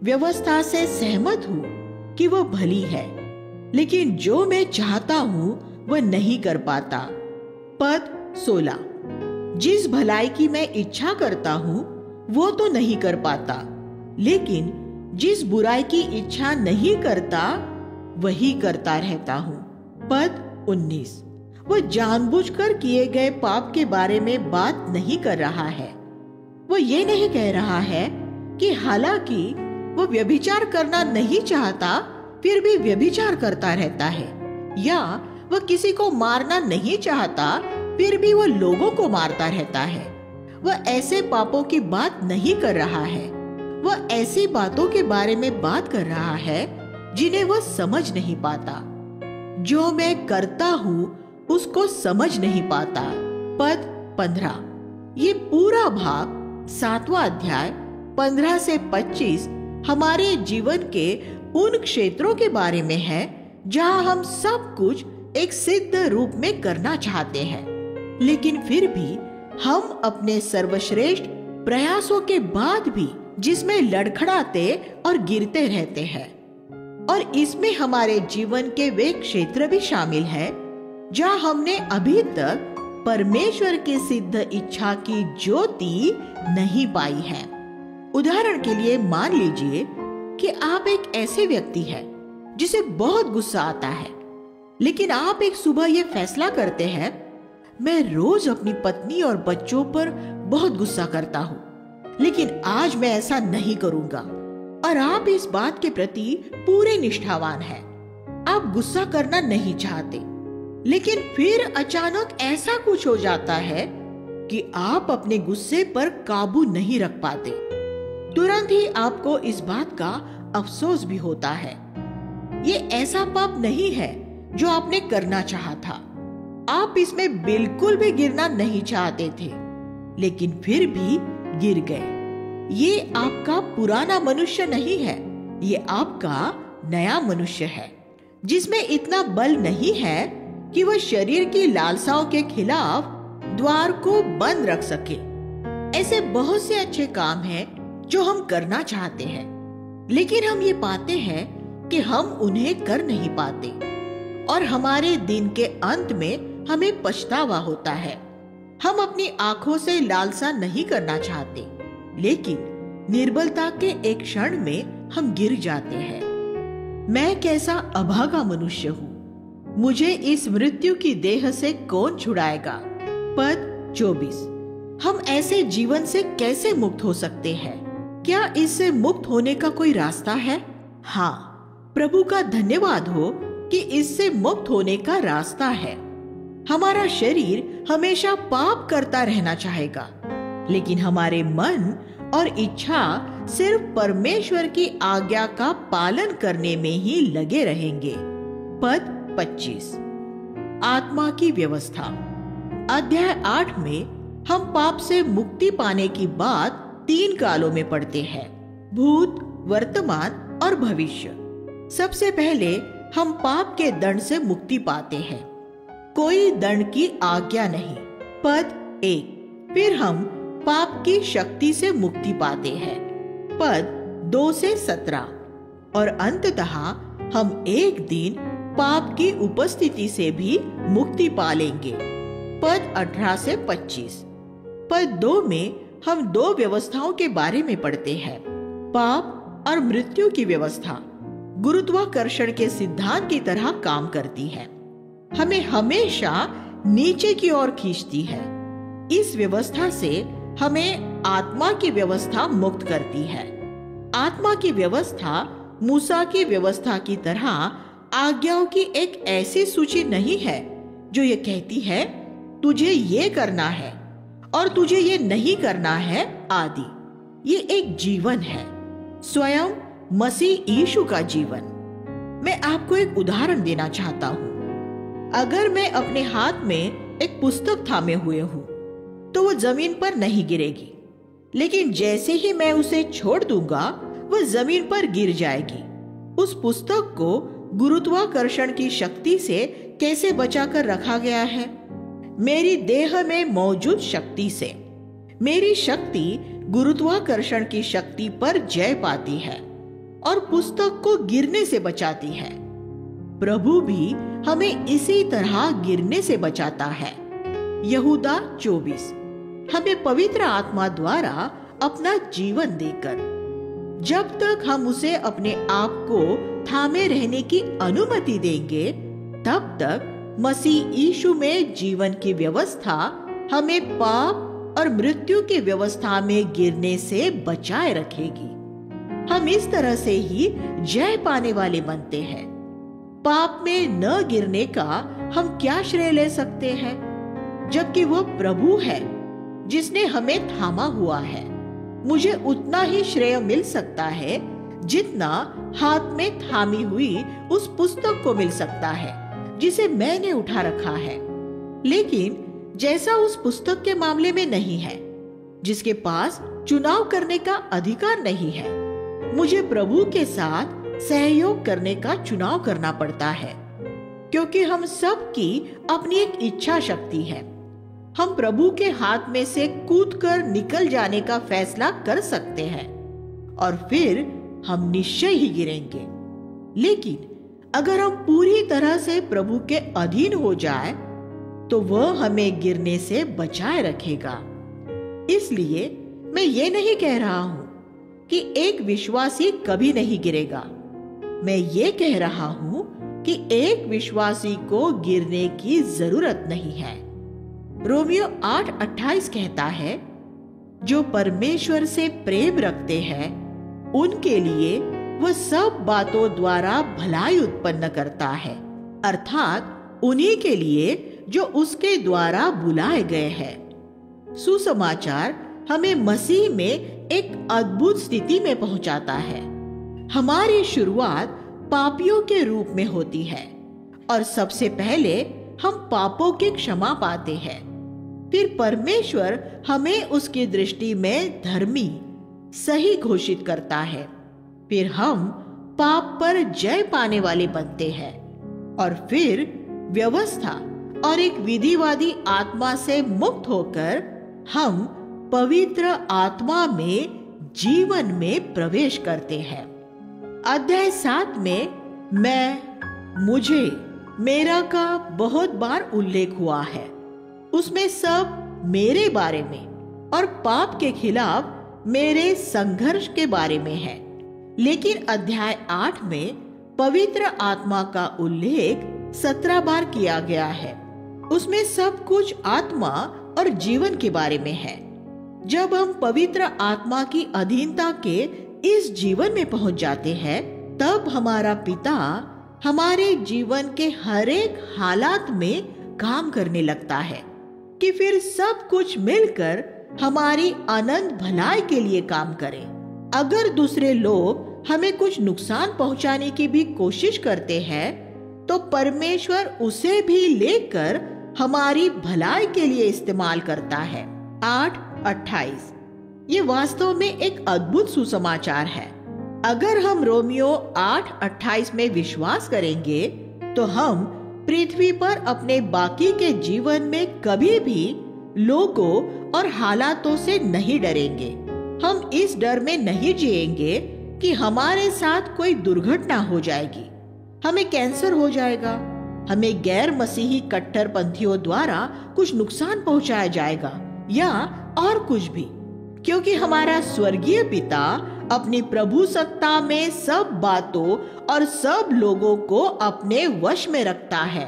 व्यवस्था से सहमत हूँ कि वह भली है, लेकिन जो मैं चाहता हूँ वह नहीं कर पाता। पद 16 जिस भलाई की मैं इच्छा करता हूँ वो तो नहीं कर पाता, लेकिन जिस बुराई की इच्छा नहीं करता वही करता रहता हूँ। पद 19 वह जानबूझकर किए गए पाप के बारे में बात नहीं कर रहा है। वो ये नहीं कह रहा है कि हालांकि वो व्यभिचार करना नहीं चाहता फिर भी व्यभिचार करता रहता है, या वह किसी को मारना नहीं चाहता फिर भी वह लोगों को मारता रहता है। वह ऐसे पापों की बात नहीं कर रहा है, वह ऐसी बातों के बारे में बात कर रहा है जिन्हें वह समझ नहीं पाता। जो मैं करता हूँ उसको समझ नहीं पाता। पद 15 ये पूरा भाग 7वां अध्याय 15 से 25 हमारे जीवन के उन क्षेत्रों के बारे में है जहां हम सब कुछ एक सिद्ध रूप में करना चाहते हैं, लेकिन फिर भी हम अपने सर्वश्रेष्ठ प्रयासों के बाद भी जिसमें लड़खड़ाते और गिरते रहते हैं। और इसमें हमारे जीवन के वे क्षेत्र भी शामिल हैं जहां हमने अभी तक परमेश्वर की सिद्ध इच्छा की ज्योति नहीं पाई है। उदाहरण के लिए मान लीजिए कि आप एक ऐसे व्यक्ति हैं जिसे बहुत गुस्सा आता है, लेकिन आप एक सुबह ये फैसला करते हैं, मैं रोज अपनी पत्नी और बच्चों पर बहुत गुस्सा करता हूँ, लेकिन आज मैं ऐसा नहीं करूंगा। और आप इस बात के प्रति पूरे निष्ठावान हैं। आप गुस्सा करना नहीं चाहते, लेकिन फिर अचानक ऐसा कुछ हो जाता है कि आप अपने गुस्से पर काबू नहीं रख पाते। तुरंत ही आपको इस बात का अफसोस भी होता है। ये ऐसा पाप नहीं है जो आपने करना चाहा था। आप इसमें बिल्कुल भी गिरना नहीं चाहते थे, लेकिन फिर भी गिर गए। ये आपका पुराना मनुष्य नहीं है, ये आपका नया मनुष्य है जिसमें इतना बल नहीं है कि वह शरीर की लालसाओं के खिलाफ द्वार को बंद रख सके। ऐसे बहुत से अच्छे काम हैं जो हम करना चाहते हैं, लेकिन हम ये पाते हैं कि हम उन्हें कर नहीं पाते और हमारे दिन के अंत में हमें पछतावा होता है। हम अपनी आंखों से लालसा नहीं करना चाहते, लेकिन निर्बलता के एक क्षण में हम गिर जाते हैं। मैं कैसा अभागा मनुष्य हूँ, मुझे इस मृत्यु की देह से कौन छुड़ाएगा। पद 24। हम ऐसे जीवन से कैसे मुक्त हो सकते हैं? क्या इससे मुक्त होने का कोई रास्ता है? हाँ, प्रभु का धन्यवाद हो कि इससे मुक्त होने का रास्ता है। हमारा शरीर हमेशा पाप करता रहना चाहेगा, लेकिन हमारे मन और इच्छा सिर्फ परमेश्वर की आज्ञा का पालन करने में ही लगे रहेंगे। पद 25। आत्मा की व्यवस्था। अध्याय 8 में हम पाप से मुक्ति पाने की बात 3 कालों में पढ़ते हैं: भूत, वर्तमान और भविष्य। सबसे पहले हम पाप के दंड से मुक्ति पाते हैं, कोई दंड की आज्ञा नहीं। पद 1। फिर हम पाप की शक्ति से मुक्ति पाते हैं। पद 2 से 17। और अंततः हम एक दिन पाप की उपस्थिति से भी मुक्ति पा लेंगे। पद 18 से 25। पद 2 में हम 2 व्यवस्थाओं के बारे में पढ़ते हैं: पाप और मृत्यु की व्यवस्था गुरुत्वाकर्षण के सिद्धांत की तरह काम करती है, हमें हमेशा नीचे की ओर खींचती है। इस व्यवस्था से हमें आत्मा की व्यवस्था मुक्त करती है। आत्मा की व्यवस्था मूसा की व्यवस्था की तरह आज्ञाओं की एक ऐसी सूची नहीं है जो ये कहती है तुझे ये करना है और तुझे ये नहीं करना है आदि। ये एक जीवन है, स्वयं मसीह यीशु का जीवन। मैं आपको एक उदाहरण देना चाहता हूँ। अगर मैं अपने हाथ में एक पुस्तक थामे हुए हूँ तो वो जमीन पर नहीं गिरेगी, लेकिन जैसे ही मैं उसे छोड़ दूंगा वह जमीन पर गिर जाएगी। उस पुस्तक को गुरुत्वाकर्षण की शक्ति से कैसे बचाकर रखा गया है? मेरी देह में मौजूद शक्ति से। मेरी शक्ति गुरुत्वाकर्षण की शक्ति पर जय पाती है और पुस्तक को गिरने से बचाती है। प्रभु भी हमें इसी तरह गिरने से बचाता है। यहूदा 24। हमें पवित्र आत्मा द्वारा अपना जीवन देकर। जब तक हम उसे अपने आप को थामे रहने की अनुमति देंगे, तब तक मसीह यीशु में जीवन की व्यवस्था हमें पाप और मृत्यु की व्यवस्था में गिरने से बचाए रखेगी। हम इस तरह से ही जय पाने वाले बनते हैं। पाप में न गिरने का हम क्या श्रेय ले सकते हैं, जबकि वह प्रभु है जिसने हमें थामा हुआ है। मुझे उतना ही श्रेय मिल सकता है जितना हाथ में थामी हुई उस पुस्तक को मिल सकता है जिसे मैंने उठा रखा है, लेकिन जैसा उस पुस्तक के मामले में नहीं है, जिसके पास चुनाव करने का अधिकार नहीं है। मुझे प्रभु के साथ सहयोग करने का चुनाव करना पड़ता है, क्योंकि हम सब की अपनी एक इच्छा शक्ति है। हम प्रभु के हाथ में से कूदकर निकल जाने का फैसला कर सकते हैं और फिर हम निश्चय ही गिरेंगे। लेकिन अगर हम पूरी तरह से प्रभु के अधीन हो जाए तो वह हमें गिरने से बचाए रखेगा। इसलिए मैं ये नहीं कह रहा हूं कि एक विश्वासी कभी नहीं गिरेगा। मैं ये कह रहा हूं कि एक विश्वासी को गिरने की जरूरत नहीं है। रोमियो 8:28 कहता है, जो परमेश्वर से प्रेम रखते हैं उनके लिए वह सब बातों द्वारा भलाई उत्पन्न करता है, अर्थात उन्हीं के लिए जो उसके द्वारा बुलाए गए हैं। सुसमाचार हमें मसीह में एक अद्भुत स्थिति में पहुंचाता है। हमारी शुरुआत पापियों के रूप में होती है और सबसे पहले हम पापों की क्षमा पाते हैं। फिर परमेश्वर हमें उसकी दृष्टि में धर्मी, सही घोषित करता है। फिर हम पाप पर जय पाने वाले बनते हैं और फिर व्यवस्था और एक विधिवादी आत्मा से मुक्त होकर हम पवित्र आत्मा में जीवन में प्रवेश करते हैं। अध्याय 7 में मैं, मुझे, मेरा का बहुत बार उल्लेख हुआ है। उसमें सब मेरे बारे में और पाप के खिलाफ मेरे संघर्ष के बारे में है। लेकिन अध्याय 8 में पवित्र आत्मा का उल्लेख 17 बार किया गया है। उसमें सब कुछ आत्मा और जीवन के बारे में है। जब हम पवित्र आत्मा की अधीनता के इस जीवन में पहुंच जाते हैं, तब हमारा पिता हमारे जीवन के हर एक हालात में काम करने लगता है कि फिर सब कुछ मिलकर हमारी अनंत भलाई के लिए काम करे। अगर दूसरे लोग हमें कुछ नुकसान पहुंचाने की भी कोशिश करते हैं, तो परमेश्वर उसे भी लेकर हमारी भलाई के लिए इस्तेमाल करता है। 8:28 ये वास्तव में एक अद्भुत सुसमाचार है। अगर हम रोमियो 8:28 में विश्वास करेंगे, तो हम पृथ्वी पर अपने बाकी के जीवन में कभी भी लोगों और हालातों से नहीं डरेंगे। हम इस डर में नहीं जिएंगे कि हमारे साथ कोई दुर्घटना हो जाएगी, हमें कैंसर हो जाएगा, हमें गैर मसीही कट्टरपंथियों द्वारा कुछ नुकसान पहुंचाया जाएगा या और कुछ भी, क्योंकि हमारा स्वर्गीय पिता अपनी प्रभु सत्ता में सब बातों और सब लोगों को अपने वश में रखता है।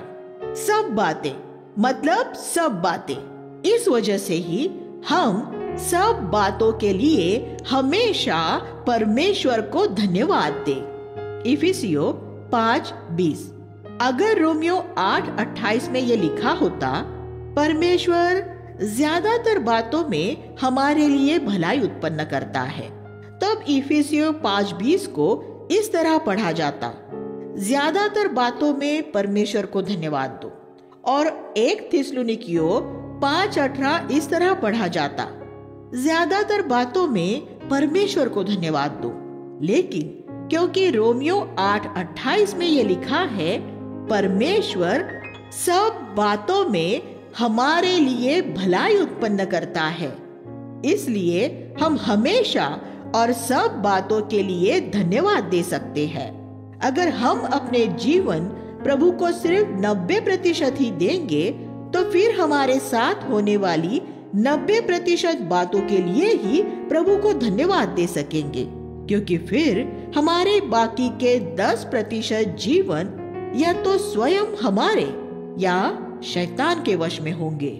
सब बातें मतलब सब बातें। इस वजह से ही हम सब बातों के लिए हमेशा परमेश्वर को धन्यवाद दें। इफिसियों 5:20। अगर रोमियो 8:28 में ये लिखा होता, परमेश्वर ज्यादातर बातों में हमारे लिए भलाई उत्पन्न करता है, तब इफिसियों 5:20 को इस तरह पढ़ा जाता, ज्यादातर बातों में परमेश्वर को धन्यवाद दो। और 1 थिस्सलुनीकियों 5:18 इस तरह पढ़ा जाता, ज्यादातर बातों में परमेश्वर को धन्यवाद दो। लेकिन क्योंकि रोमियो 8:28 में ये लिखा है, परमेश्वर सब बातों में हमारे लिए भलाई उत्पन्न करता है, इसलिए हम हमेशा और सब बातों के लिए धन्यवाद दे सकते हैं। अगर हम अपने जीवन प्रभु को सिर्फ 90% ही देंगे, तो फिर हमारे साथ होने वाली 90% बातों के लिए ही प्रभु को धन्यवाद दे सकेंगे, क्योंकि फिर हमारे बाकी के 10% जीवन या तो स्वयं हमारे या शैतान के वश में होंगे।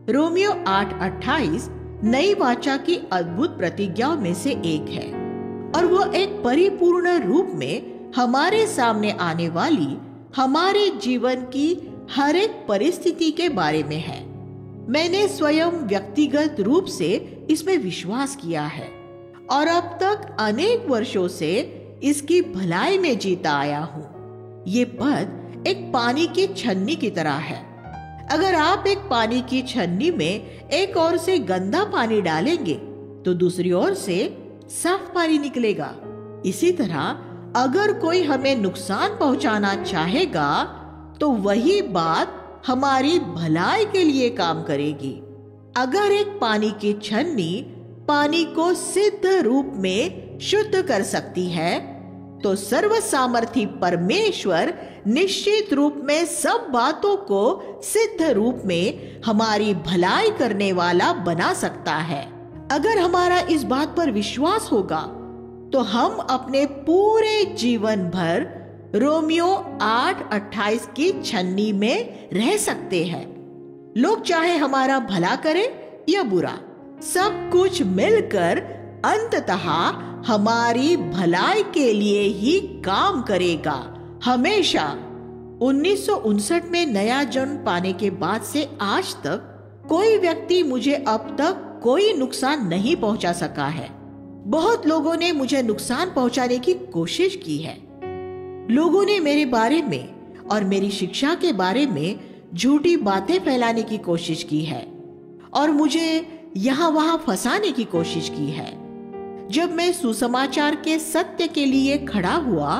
रोमियो 8:28 नई वाचा की अद्भुत प्रतिज्ञाओं में से एक है, और वो एक परिपूर्ण रूप में हमारे सामने आने वाली हमारे जीवन की हर एक परिस्थिति के बारे में है। मैंने स्वयं व्यक्तिगत रूप से इसमें विश्वास किया है और अब तक अनेक वर्षों से इसकी भलाई में जीता आया हूँ। ये पद एक पानी की छन्नी की तरह है। अगर आप एक पानी की छन्नी में एक ओर से गंदा पानी डालेंगे, तो दूसरी ओर से साफ पानी निकलेगा। इसी तरह अगर कोई हमें नुकसान पहुंचाना चाहेगा, तो वही बात हमारी भलाई के लिए काम करेगी। अगर एक पानी की छन्नी पानी को सिद्ध रूप में शुद्ध कर सकती है, तो सर्वसामर्थी परमेश्वर निश्चित रूप में सब बातों को सिद्ध रूप में हमारी भलाई करने वाला बना सकता है। अगर हमारा इस बात पर विश्वास होगा, तो हम अपने पूरे जीवन भर रोमियो 8:28 की छन्नी में रह सकते हैं। लोग चाहे हमारा भला करे या बुरा, सब कुछ मिलकर अंततः हमारी भलाई के लिए ही काम करेगा, हमेशा। 1959 में नया जन्म पाने के बाद से आज तक कोई व्यक्ति मुझे अब तक कोई नुकसान नहीं पहुंचा सका है। बहुत लोगों ने मुझे नुकसान पहुंचाने की कोशिश की है। लोगों ने मेरे बारे में और मेरी शिक्षा के बारे में झूठी बातें फैलाने की कोशिश की है और मुझे यहाँ वहां फंसाने की कोशिश की है। जब मैं सुसमाचार के सत्य के लिए खड़ा हुआ,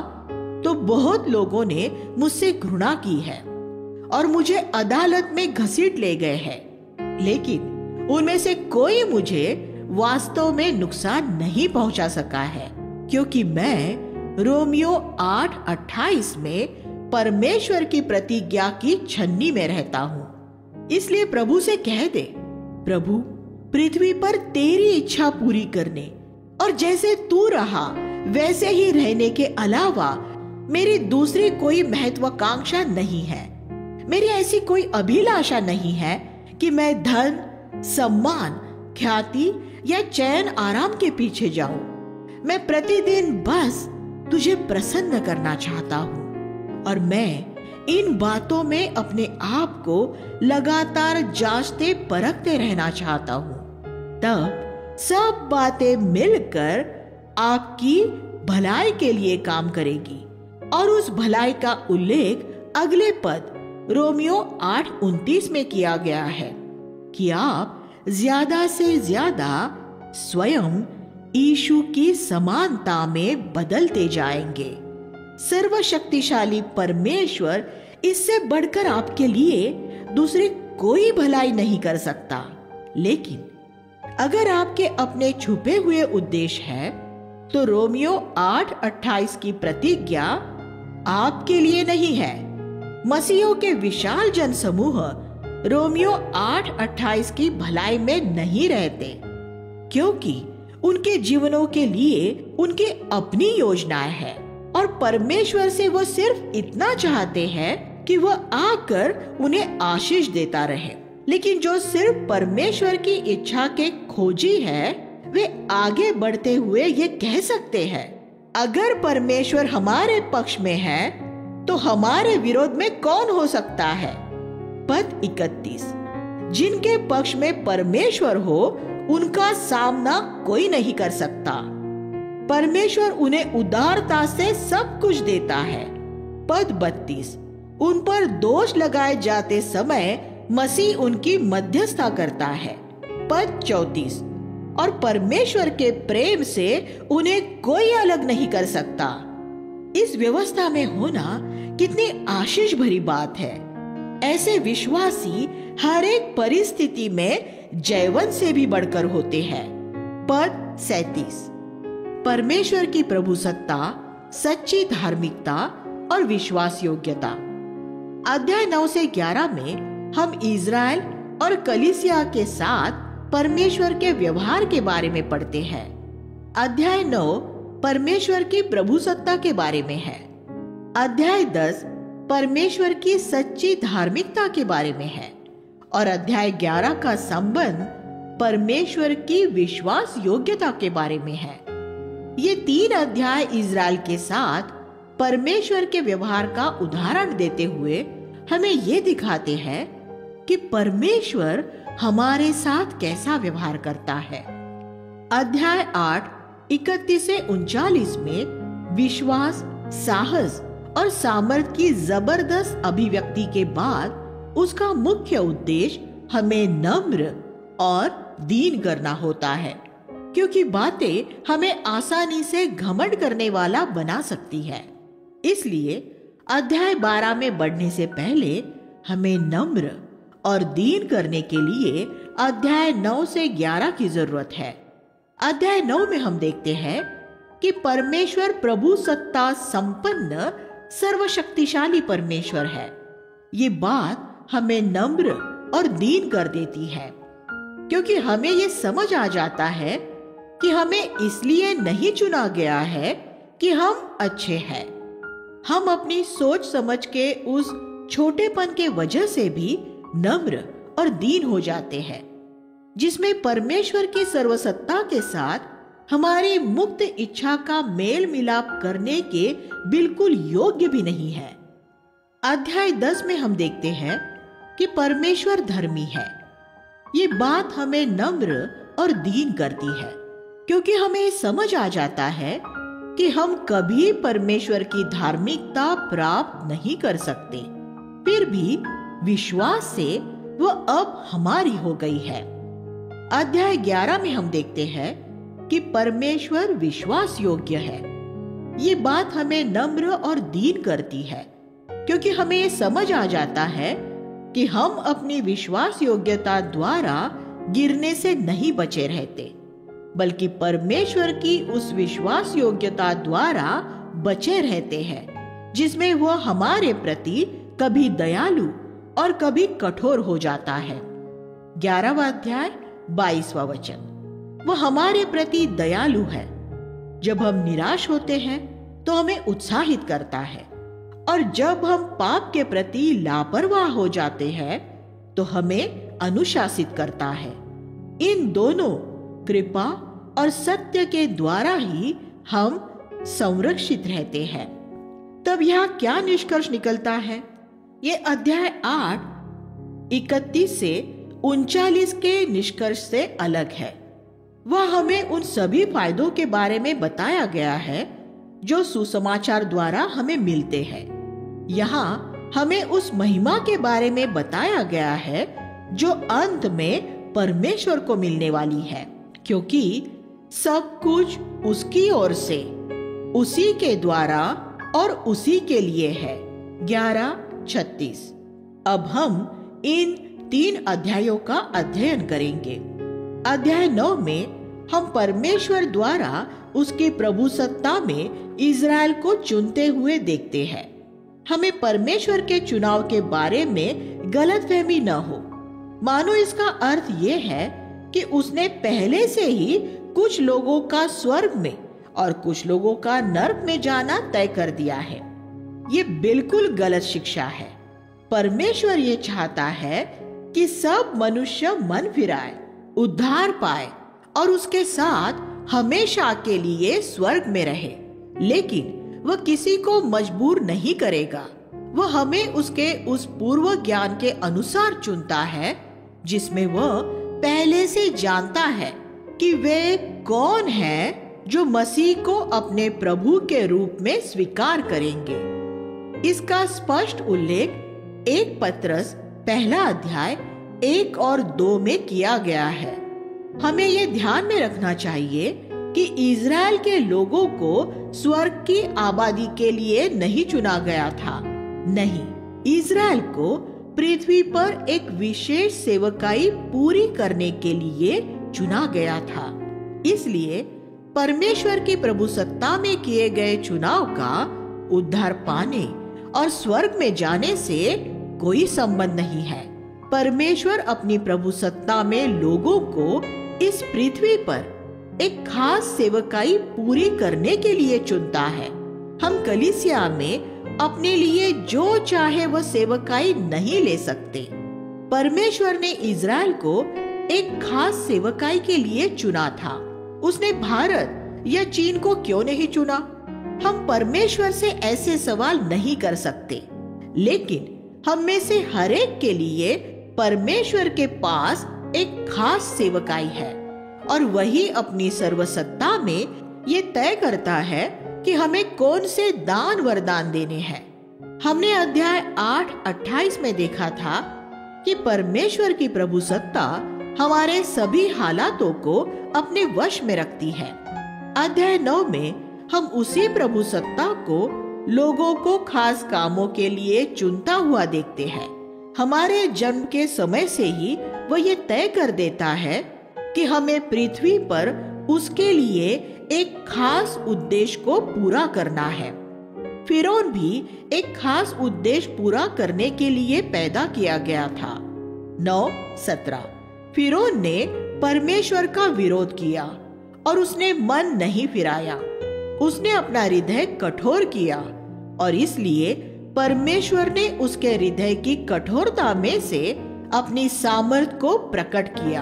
तो बहुत लोगों ने मुझसे घृणा की है और मुझे अदालत में घसीट ले गए हैं। लेकिन उनमें से कोई मुझे वास्तव में नुकसान नहीं पहुंचा सका है, क्योंकि मैं रोमियो 8:28 में परमेश्वर की प्रतिज्ञा की छन्नी में रहता हूँ। इसलिए प्रभु से कह दे, प्रभु पृथ्वी पर तेरी इच्छा पूरी करने और जैसे तू रहा वैसे ही रहने के अलावा मेरी दूसरी कोई महत्वाकांक्षा नहीं है। मेरी ऐसी कोई अभिलाषा नहीं है कि मैं धन, सम्मान, ख्याति या चैन आराम के पीछे जाऊं। मैं प्रतिदिन बस तुझे प्रसन्न करना चाहता हूँ और मैं इन बातों में अपने आप को लगातार जांचते परखते रहना चाहता हूँ। तब सब बातें मिलकर आपकी भलाई के लिए काम करेगी। और उस भलाई का उल्लेख अगले पद रोमियो 8:29 में किया गया है कि आप ज्यादा से ज्यादा स्वयं यीशु की समानता में बदलते जाएंगे। सर्वशक्तिशाली परमेश्वर इससे बढ़कर आपके लिए दूसरी कोई भलाई नहीं कर सकता। लेकिन अगर आपके अपने छुपे हुए उद्देश्य है तो रोमियो 8:28 की प्रतिज्ञा आपके लिए नहीं है। मसीहों के विशाल जनसमूह रोमियो 8:28 की भलाई में नहीं रहते, क्योंकि उनके जीवनों के लिए उनकी अपनी योजनाएं हैं और परमेश्वर से वो सिर्फ इतना चाहते हैं कि वह आकर उन्हें आशीष देता रहे। लेकिन जो सिर्फ परमेश्वर की इच्छा के खोजी है, वे आगे बढ़ते हुए ये कह सकते हैं, अगर परमेश्वर हमारे पक्ष में है तो हमारे विरोध में कौन हो सकता है। पद 31, जिनके पक्ष में परमेश्वर हो उनका सामना कोई नहीं कर सकता। परमेश्वर उन्हें उदारता से सब कुछ देता है। पद 32, उन पर दोष लगाए जाते समय मसीह उनकी मध्यस्थता करता है। पद 34, और परमेश्वर के प्रेम से उन्हें कोई अलग नहीं कर सकता। इस व्यवस्था में होना कितनी आशीष भरी बात है। ऐसे विश्वासी हर एक परिस्थिति में जयवंत से भी बढ़कर होते हैं। पद 37, परमेश्वर की प्रभु सत्ता, सच्ची धार्मिकता और विश्वास योग्यता। अध्याय 9 से 11 में हम इज़राइल और कलीसिया के साथ परमेश्वर के व्यवहार के बारे में पढ़ते हैं। अध्याय 9 परमेश्वर की प्रभु सत्ता के बारे में है। अध्याय 10 परमेश्वर की सच्ची धार्मिकता के बारे में है और अध्याय 11 का संबंध परमेश्वर की विश्वास योग्यता के बारे में है। ये 3 अध्याय इज़राइल के साथ परमेश्वर के व्यवहार का उदाहरण देते हुए हमें ये दिखाते हैं कि परमेश्वर हमारे साथ कैसा व्यवहार करता है। अध्याय 8 31 से 39 में विश्वास, साहस और सामर्थ की जबरदस्त अभिव्यक्ति के बाद उसका मुख्य उद्देश्य हमें नम्र और दीन करना होता है, क्योंकि बातें हमें आसानी से घमंड करने वाला बना सकती है। इसलिए अध्याय 12 में बढ़ने से पहले हमें नम्र और दीन करने के लिए अध्याय 9 से 11 की जरूरत है। अध्याय 9 में हम देखते हैं कि परमेश्वर प्रभु सत्ता संपन्न सर्वशक्तिशाली परमेश्वर है। ये बात हमें नम्र और दीन कर देती है, क्योंकि हमें ये समझ आ जाता है कि हमें इसलिए नहीं चुना गया है कि हम अच्छे हैं। हम अपनी सोच समझ के उस छोटेपन के वजह से भी नम्र और दीन हो जाते हैं, जिसमें परमेश्वर की सर्वसत्ता के साथ हमारी मुक्त इच्छा का मेल मिलाप करने के बिल्कुल योग्य भी नहीं है। अध्याय 10 में हम देखते हैं कि परमेश्वर धर्मी है। ये बात हमें नम्र और दीन करती है, क्योंकि हमें समझ आ जाता है कि हम कभी परमेश्वर की धार्मिकता प्राप्त नहीं कर सकते, फिर भी विश्वास से वह अब हमारी हो गई है। अध्याय 11 में हम देखते हैं कि परमेश्वर विश्वास योग्य है। ये बात हमें नम्र और दीन करती है, क्योंकि हमें ये समझ आ जाता है कि हम अपनी विश्वास योग्यता द्वारा गिरने से नहीं बचे रहते, बल्कि परमेश्वर की उस विश्वास योग्यता द्वारा बचे रहते हैं जिसमें वह हमारे प्रति कभी दयालु और कभी कठोर हो जाता है। 11वां अध्याय 22वां वचन। वह हमारे प्रति दयालु है। जब हम निराश होते हैं तो हमें उत्साहित करता है, और जब हम पाप के प्रति लापरवाह हो जाते हैं तो हमें अनुशासित करता है। इन दोनों कृपा और सत्य के द्वारा ही हम संरक्षित रहते हैं। तब यह क्या निष्कर्ष निकलता है? ये अध्याय 8 31 से 39 के निष्कर्ष से अलग है। वह हमें उन सभी फायदों के बारे में बताया गया है जो सुसमाचार द्वारा हमें मिलते हैं। यहाँ हमें उस महिमा के बारे में बताया गया है जो अंत में परमेश्वर को मिलने वाली है, क्योंकि सब कुछ उसकी ओर से, उसी के द्वारा और उसी के लिए है। 11:36। अब हम इन 3 अध्यायों का अध्ययन करेंगे। अध्याय 9 में हम परमेश्वर द्वारा उसकी प्रभुसत्ता में इज़राइल को चुनते हुए देखते हैं। हमें परमेश्वर के चुनाव के बारे में गलतफहमी न हो, मानो इसका अर्थ ये है कि उसने पहले से ही कुछ लोगों का स्वर्ग में और कुछ लोगों का नरक में जाना तय कर दिया है। ये बिल्कुल गलत शिक्षा है। परमेश्वर ये चाहता है कि सब मनुष्य मन फिराए, उद्धार पाए और उसके साथ हमेशा के लिए स्वर्ग में रहे। लेकिन वह किसी को मजबूर नहीं करेगा। वह हमें उसके उस पूर्व ज्ञान के अनुसार चुनता है जिसमें वह पहले से जानता है कि वे कौन हैं जो मसीह को अपने प्रभु के रूप में स्वीकार करेंगे। इसका स्पष्ट उल्लेख 1 पत्रस 1 अध्याय 1 और 2 में किया गया है। हमें ये ध्यान में रखना चाहिए कि इज़राइल के लोगों को स्वर्ग की आबादी के लिए नहीं चुना गया था। नहीं, इज़राइल को पृथ्वी पर एक विशेष सेवकाई पूरी करने के लिए चुना गया था। इसलिए परमेश्वर की प्रभुसत्ता में किए गए चुनाव का उद्धार पाने और स्वर्ग में जाने से कोई संबंध नहीं है। परमेश्वर अपनी प्रभुसत्ता में लोगों को इस पृथ्वी पर एक खास सेवकाई पूरी करने के लिए चुनता है। हम कलीसिया में अपने लिए जो चाहे वह सेवकाई नहीं ले सकते। परमेश्वर ने इज़राइल को एक खास सेवकाई के लिए चुना था। उसने भारत या चीन को क्यों नहीं चुना? हम परमेश्वर से ऐसे सवाल नहीं कर सकते, लेकिन हम में से हर एक के लिए परमेश्वर के पास एक खास सेवकाई है, और वही अपनी सर्वसत्ता में ये तय करता है कि हमें कौन से दान वरदान देने हैं। हमने अध्याय 8:28 में देखा था कि परमेश्वर की प्रभुसत्ता हमारे सभी हालातों को अपने वश में रखती है। अध्याय 9 में हम उसी प्रभुसत्ता को लोगों को खास कामों के लिए चुनता हुआ देखते हैं। हमारे जन्म के समय से ही वह ये तय कर देता है कि हमें पृथ्वी पर उसके लिए एक खास उद्देश्य को पूरा करना है। फिरौन भी एक खास उद्देश्य पूरा करने के लिए पैदा किया गया था। 9:17। फिरौन ने परमेश्वर का विरोध किया और उसने मन नहीं फिराया। उसने अपना हृदय कठोर किया और इसलिए परमेश्वर ने उसके हृदय की कठोरता में से अपनी सामर्थ को प्रकट किया।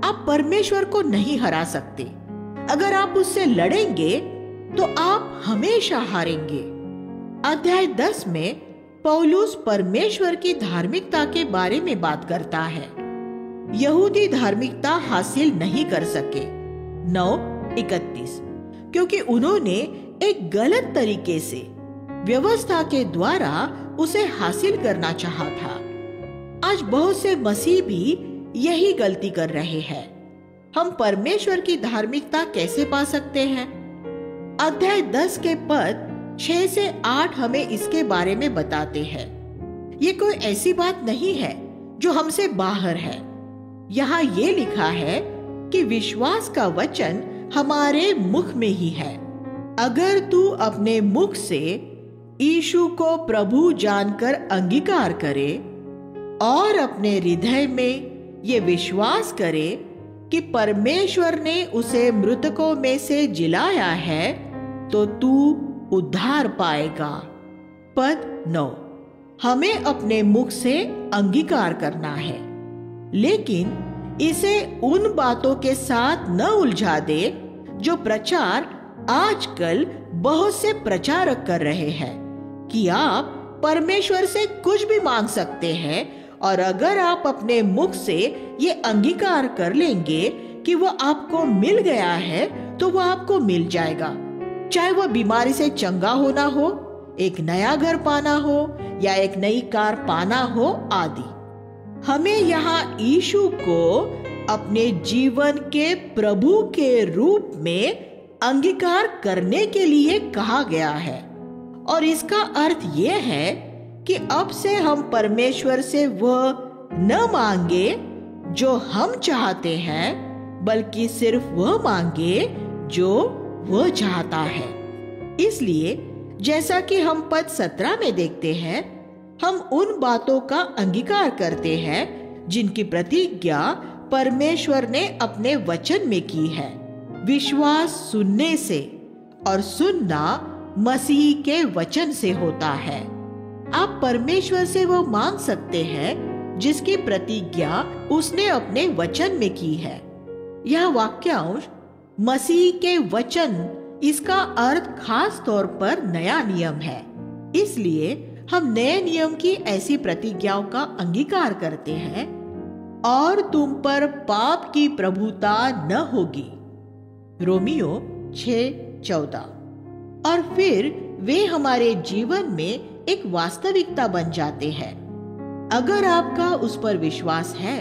आप परमेश्वर को नहीं हरा सकते। अगर आप उससे लड़ेंगे तो आप हमेशा हारेंगे। अध्याय 10 में पौलुस परमेश्वर की धार्मिकता के बारे में बात करता है। यहूदी धार्मिकता हासिल नहीं कर सके। 9:31, क्योंकि उन्होंने एक गलत तरीके से व्यवस्था के द्वारा उसे हासिल करना चाहा था। आज बहुत से मसीह भी यही गलती कर रहे हैं। हम परमेश्वर की धार्मिकता कैसे पा सकते हैं? अध्याय 10 के पद 6 से 8 हमें इसके बारे में बताते हैं। ये कोई ऐसी बात नहीं है जो हमसे बाहर है। यहाँ ये लिखा है कि विश्वास का वचन हमारे मुख में ही है। अगर तू अपने मुख से यीशु को प्रभु जानकर अंगीकार करे और अपने हृदय में ये विश्वास करे कि परमेश्वर ने उसे मृतकों में से जिलाया है, तो तू उद्धार पाएगा। पद 9, हमें अपने मुख से अंगीकार करना है, लेकिन इसे उन बातों के साथ न उलझा दे जो प्रचार आजकल बहुत से प्रचारक कर रहे हैं कि आप परमेश्वर से कुछ भी मांग सकते हैं, और अगर आप अपने मुख से ये अंगीकार कर लेंगे कि वह आपको मिल गया है तो वह आपको मिल जाएगा। चाहे वह बीमारी से चंगा होना हो, एक नया घर पाना हो या एक नई कार पाना हो आदि। हमें यहाँ यीशु को अपने जीवन के प्रभु के रूप में अंगीकार करने के लिए कहा गया है, और इसका अर्थ यह है कि अब से हम परमेश्वर से वह न मांगे जो हम चाहते हैं, बल्कि सिर्फ वह मांगे जो वह चाहता है। इसलिए जैसा कि हम पद 17 में देखते हैं, हम उन बातों का अंगीकार करते हैं जिनकी प्रतिज्ञा परमेश्वर ने अपने वचन में की है। विश्वास सुनने से और सुनना मसीह के वचन से होता है। आप परमेश्वर से वो मांग सकते हैं जिसकी प्रतिज्ञा उसने अपने वचन में की है। यह वाक्यांश मसीह के वचन, इसका अर्थ खास तौर पर नया नियम है। इसलिए हम नए नियम की ऐसी प्रतिज्ञाओं का अंगीकार करते हैं, और तुम पर पाप की प्रभुता न होगी, रोमियो 6:14। और फिर वे हमारे जीवन में एक वास्तविकता बन जाते हैं। अगर आपका उस पर विश्वास है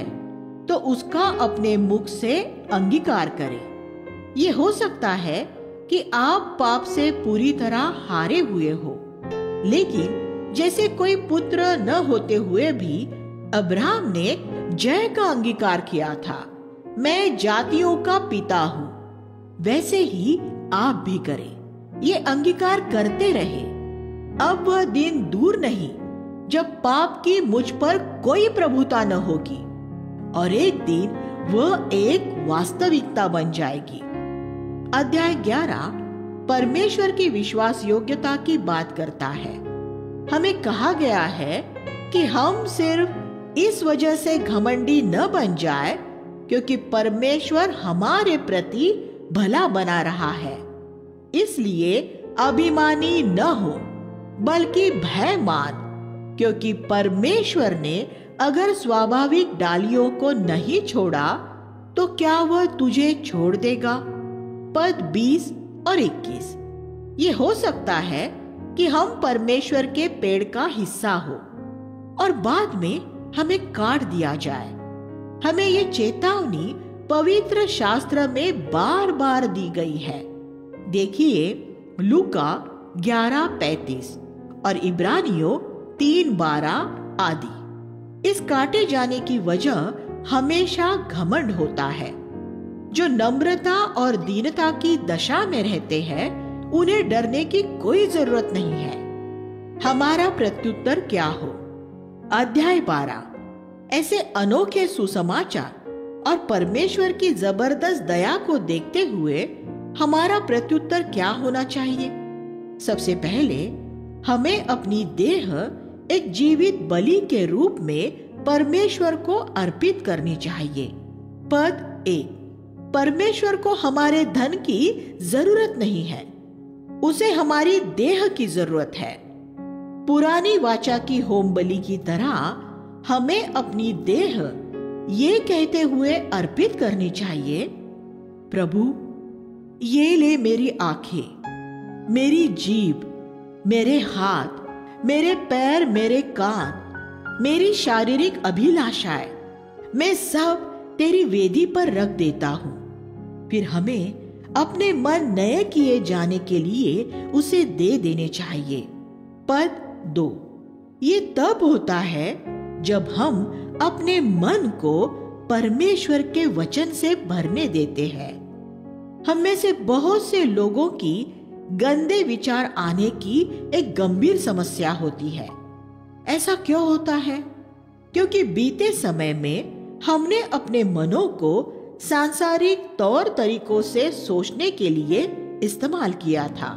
तो उसका अपने मुख से अंगीकार करें। ये हो सकता है कि आप पाप से पूरी तरह हारे हुए हो, लेकिन जैसे कोई पुत्र न होते हुए भी अब्राहम ने जय का अंगीकार किया था, मैं जातियों का पिता हूँ, वैसे ही आप भी करें। ये अंगीकार करते रहे। अब वह दिन दूर नहीं जब पाप की मुझ पर कोई प्रभुता न होगी, और एक दिन वह एक वास्तविकता बन जाएगी। अध्याय 11 परमेश्वर की विश्वास योग्यता की बात करता है। हमें कहा गया है कि हम सिर्फ इस वजह से घमंडी न बन जाए क्योंकि परमेश्वर हमारे प्रति भला बना रहा है, इसलिए अभिमानी न हो, बल्कि भयमान, क्योंकि परमेश्वर ने अगर स्वाभाविक डालियों को नहीं छोड़ा तो क्या वह तुझे छोड़ देगा। पद 20 और 21। ये हो सकता है कि हम परमेश्वर के पेड़ का हिस्सा हो और बाद में हमें काट दिया जाए। हमें ये चेतावनी पवित्र शास्त्र में बार बार दी गई है। देखिए लूका 11:35 और इब्रानियों 3:12 आदि। इस काटे जाने की वजह हमेशा घमंड होता है। जो नम्रता और दीनता की दशा में रहते हैं उन्हें डरने की कोई जरूरत नहीं है। हमारा प्रत्युत्तर क्या हो। अध्याय 12 ऐसे अनोखे सुसमाचार और परमेश्वर की जबरदस्त दया को देखते हुए हमारा प्रत्युत्तर क्या होना चाहिए। सबसे पहले हमें अपनी देह एक जीवित बलि के रूप में परमेश्वर को अर्पित करनी चाहिए। पद 1 परमेश्वर को हमारे धन की जरूरत नहीं है, उसे हमारी देह की जरूरत है। पुरानी वाचा की होम बलि की तरह हमें अपनी देह ये कहते हुए अर्पित करनी चाहिए, प्रभु ये ले मेरी आंखें, मेरी जीभ, मेरे हाथ, मेरे पैर, मेरे कान, मेरी शारीरिक अभिलाषाएं, मैं सब तेरी वेदी पर रख देता हूं। फिर हमें अपने मन नए किए जाने के लिए उसे दे देने चाहिए। पद 2 ये तब होता है जब हम अपने मन को परमेश्वर के वचन से भरने देते हैं। हम में से बहुत से लोगों की गंदे विचार आने की एक गंभीर समस्या होती है। ऐसा क्यों होता है? क्योंकि बीते समय में हमने अपने मनों को सांसारिक तौर तरीकों से सोचने के लिए इस्तेमाल किया था।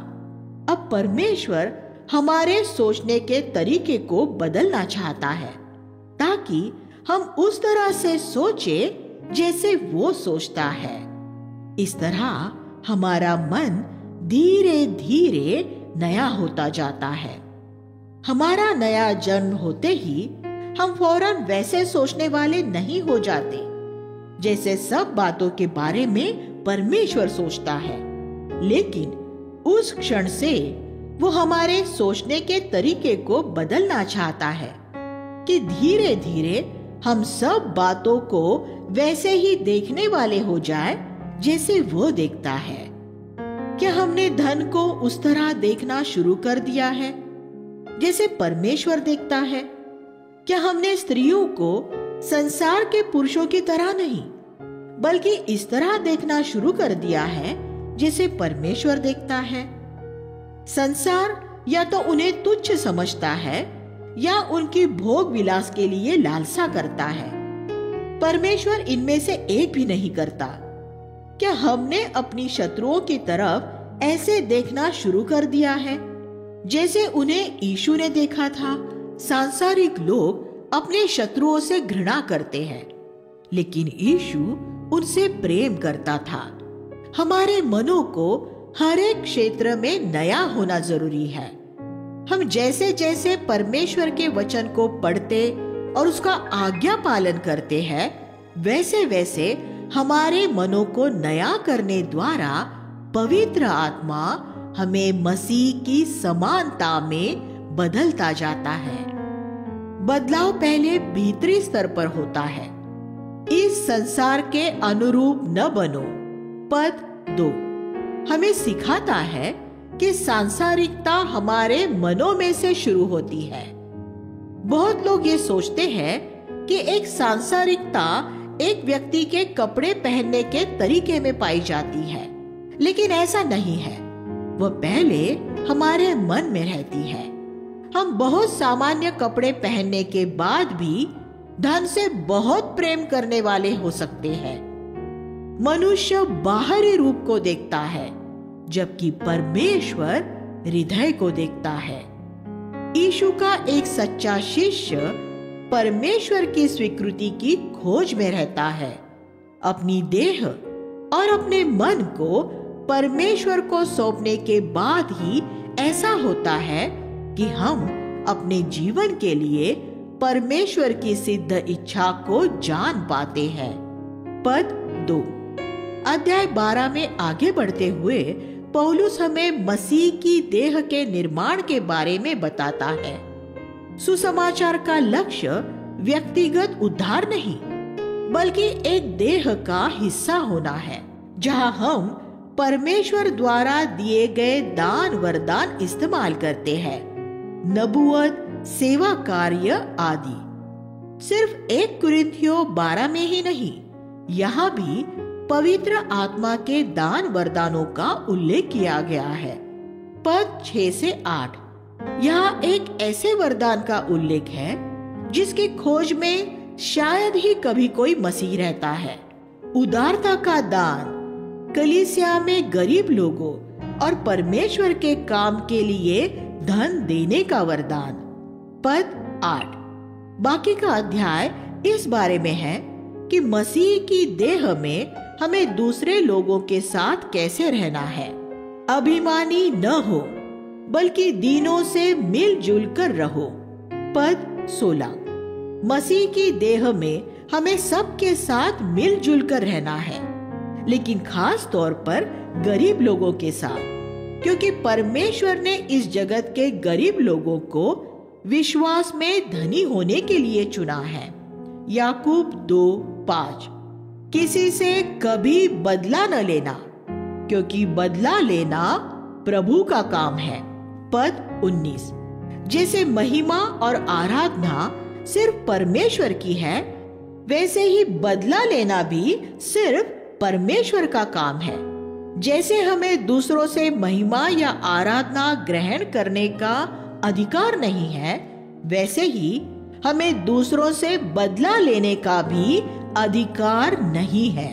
अब परमेश्वर हमारे सोचने के तरीके को बदलना चाहता है ताकि हम उस तरह से सोचें जैसे वो सोचता है। इस तरह हमारा मन धीरे धीरे नया होता जाता है। हमारा नया जन्म होते ही हम फौरन वैसे सोचने वाले नहीं हो जाते जैसे सब बातों के बारे में परमेश्वर सोचता है, लेकिन उस क्षण से वो हमारे सोचने के तरीके को बदलना चाहता है कि धीरे धीरे हम सब बातों को वैसे ही देखने वाले हो जाए जैसे वो देखता है। क्या हमने धन को उस तरह देखना शुरू कर दिया है जैसे परमेश्वर देखता है? क्या हमने स्त्रियों को संसार के पुरुषों की तरह नहीं बल्कि इस तरह देखना शुरू कर दिया है जैसे परमेश्वर देखता है? संसार या तो उन्हें तुच्छ समझता है या उनकी भोग विलास के लिए लालसा करता है। परमेश्वर इनमें से एक भी नहीं करता। क्या हमने अपनी शत्रुओं की तरफ ऐसे देखना शुरू कर दिया है जैसे उन्हें यीशु ने देखा था? सांसारिक लोग अपने शत्रुओं से घृणा करते हैं, लेकिन यीशु उनसे प्रेम करता था। हमारे मनों को हर एक क्षेत्र में नया होना जरूरी है। हम जैसे जैसे परमेश्वर के वचन को पढ़ते और उसका आज्ञा पालन करते हैं, वैसे वैसे हमारे मनों को नया करने द्वारा पवित्र आत्मा हमें मसीह की समानता में बदलता जाता है। बदलाव पहले भीतरी स्तर पर होता है। इस संसार के अनुरूप न बनो। पद 2 हमें सिखाता है कि सांसारिकता हमारे मनों में से शुरू होती है। बहुत लोग ये सोचते हैं कि एक सांसारिकता एक व्यक्ति के कपड़े पहनने के तरीके में पाई जाती है, लेकिन ऐसा नहीं है। वह पहले हमारे मन में रहती है। हम बहुत सामान्य कपड़े पहनने के बाद भी धन से बहुत प्रेम करने वाले हो सकते हैं। मनुष्य बाहरी रूप को देखता है, जबकि परमेश्वर हृदय को देखता है। यीशु का एक सच्चा शिष्य परमेश्वर की स्वीकृति की खोज में रहता है। अपनी देह और अपने मन को परमेश्वर को सौंपने के बाद ही ऐसा होता है कि हम अपने जीवन के लिए परमेश्वर की सिद्ध इच्छा को जान पाते हैं। पद 2 अध्याय 12 में आगे बढ़ते हुए पौलुस हमें मसीह की देह के निर्माण के बारे में बताता है। सुसमाचार का लक्ष्य व्यक्तिगत उद्धार नहीं, बल्कि एक देह का हिस्सा होना है, जहां हम परमेश्वर द्वारा दिए गए दान वरदान इस्तेमाल करते हैं। नबूवत, सेवा कार्य आदि। सिर्फ 1 कुरिन्थियों 12 में ही नहीं, यहाँ भी पवित्र आत्मा के दान वरदानों का उल्लेख किया गया है। पद 6 से 8 यहाँ एक ऐसे वरदान का उल्लेख है जिसकी खोज में शायद ही कभी कोई मसीह रहता है। उदारता का दान, कलीसिया में गरीब लोगों और परमेश्वर के काम के लिए धन देने का वरदान। पद 8 बाकी का अध्याय इस बारे में है कि मसीह की देह में हमें दूसरे लोगों के साथ कैसे रहना है। अभिमानी न हो, बल्कि दीनों से मिलजुल कर रहो। पद 16 मसीह की देह में हमें सबके साथ मिलजुल कर रहना है, लेकिन खास तौर पर गरीब लोगों के साथ, क्योंकि परमेश्वर ने इस जगत के गरीब लोगों को विश्वास में धनी होने के लिए चुना है। याकूब 2:5 किसी से कभी बदला न लेना, क्योंकि बदला लेना प्रभु का काम है। पद 19 जैसे महिमा और आराधना सिर्फ परमेश्वर की है, वैसे ही बदला लेना भी सिर्फ परमेश्वर का काम है। जैसे हमें दूसरों से महिमा या आराधना ग्रहण करने का अधिकार नहीं है, वैसे ही हमें दूसरों से बदला लेने का भी अधिकार नहीं है।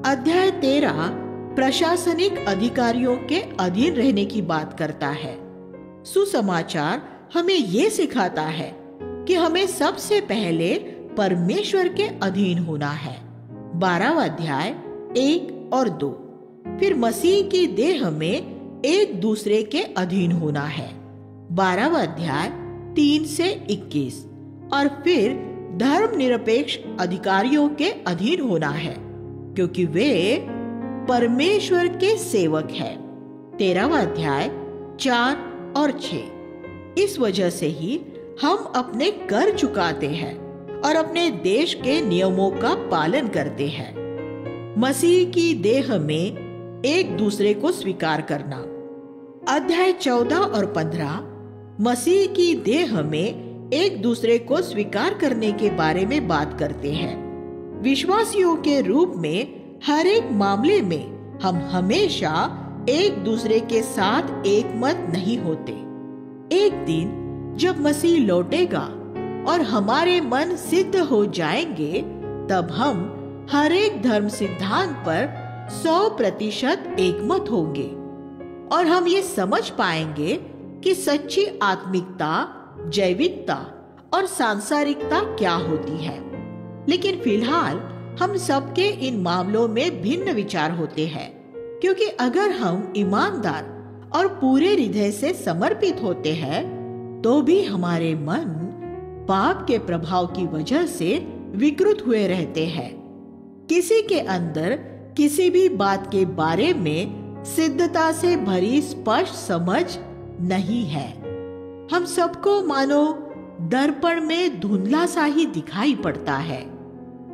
अध्याय 13 प्रशासनिक अधिकारियों के अधीन रहने की बात करता है। सुसमाचार हमें ये सिखाता है कि हमें सबसे पहले परमेश्वर के अधीन होना है। 12वां अध्याय 1 और 2। फिर मसीह की देह में एक दूसरे के अधीन होना है। 12वां अध्याय 3 से 21। और फिर धर्मनिरपेक्ष अधिकारियों के अधीन होना है, क्योंकि वे परमेश्वर के सेवक हैं। 13वां अध्याय 4 और 6। इस वजह से ही हम अपने कर चुकाते हैं और अपने देश के नियमों का पालन करते हैं। मसीह की देह में एक दूसरे को स्वीकार करना। अध्याय 14 और 15 मसीह की देह में एक दूसरे को स्वीकार करने के बारे में बात करते हैं। विश्वासियों के रूप में हर एक मामले में हम हमेशा एक दूसरे के साथ एक मत नहीं होते। एक दिन जब मसीह लौटेगा और हमारे मन सिद्ध हो जाएंगे, तब हम हर एक धर्म सिद्धांत पर 100% एकमत होंगे और हम ये समझ पाएंगे कि सच्ची आत्मिकता, जैविकता और सांसारिकता क्या होती है। लेकिन फिलहाल हम सबके इन मामलों में भिन्न विचार होते हैं, क्योंकि अगर हम ईमानदार और पूरे हृदय से समर्पित होते हैं, तो भी हमारे मन पाप के प्रभाव की वजह से विकृत हुए रहते हैं। किसी के अंदर किसी भी बात के बारे में सिद्धता से भरी स्पष्ट समझ नहीं है। हम सबको मानो दर्पण में धुंधला सा ही दिखाई पड़ता है।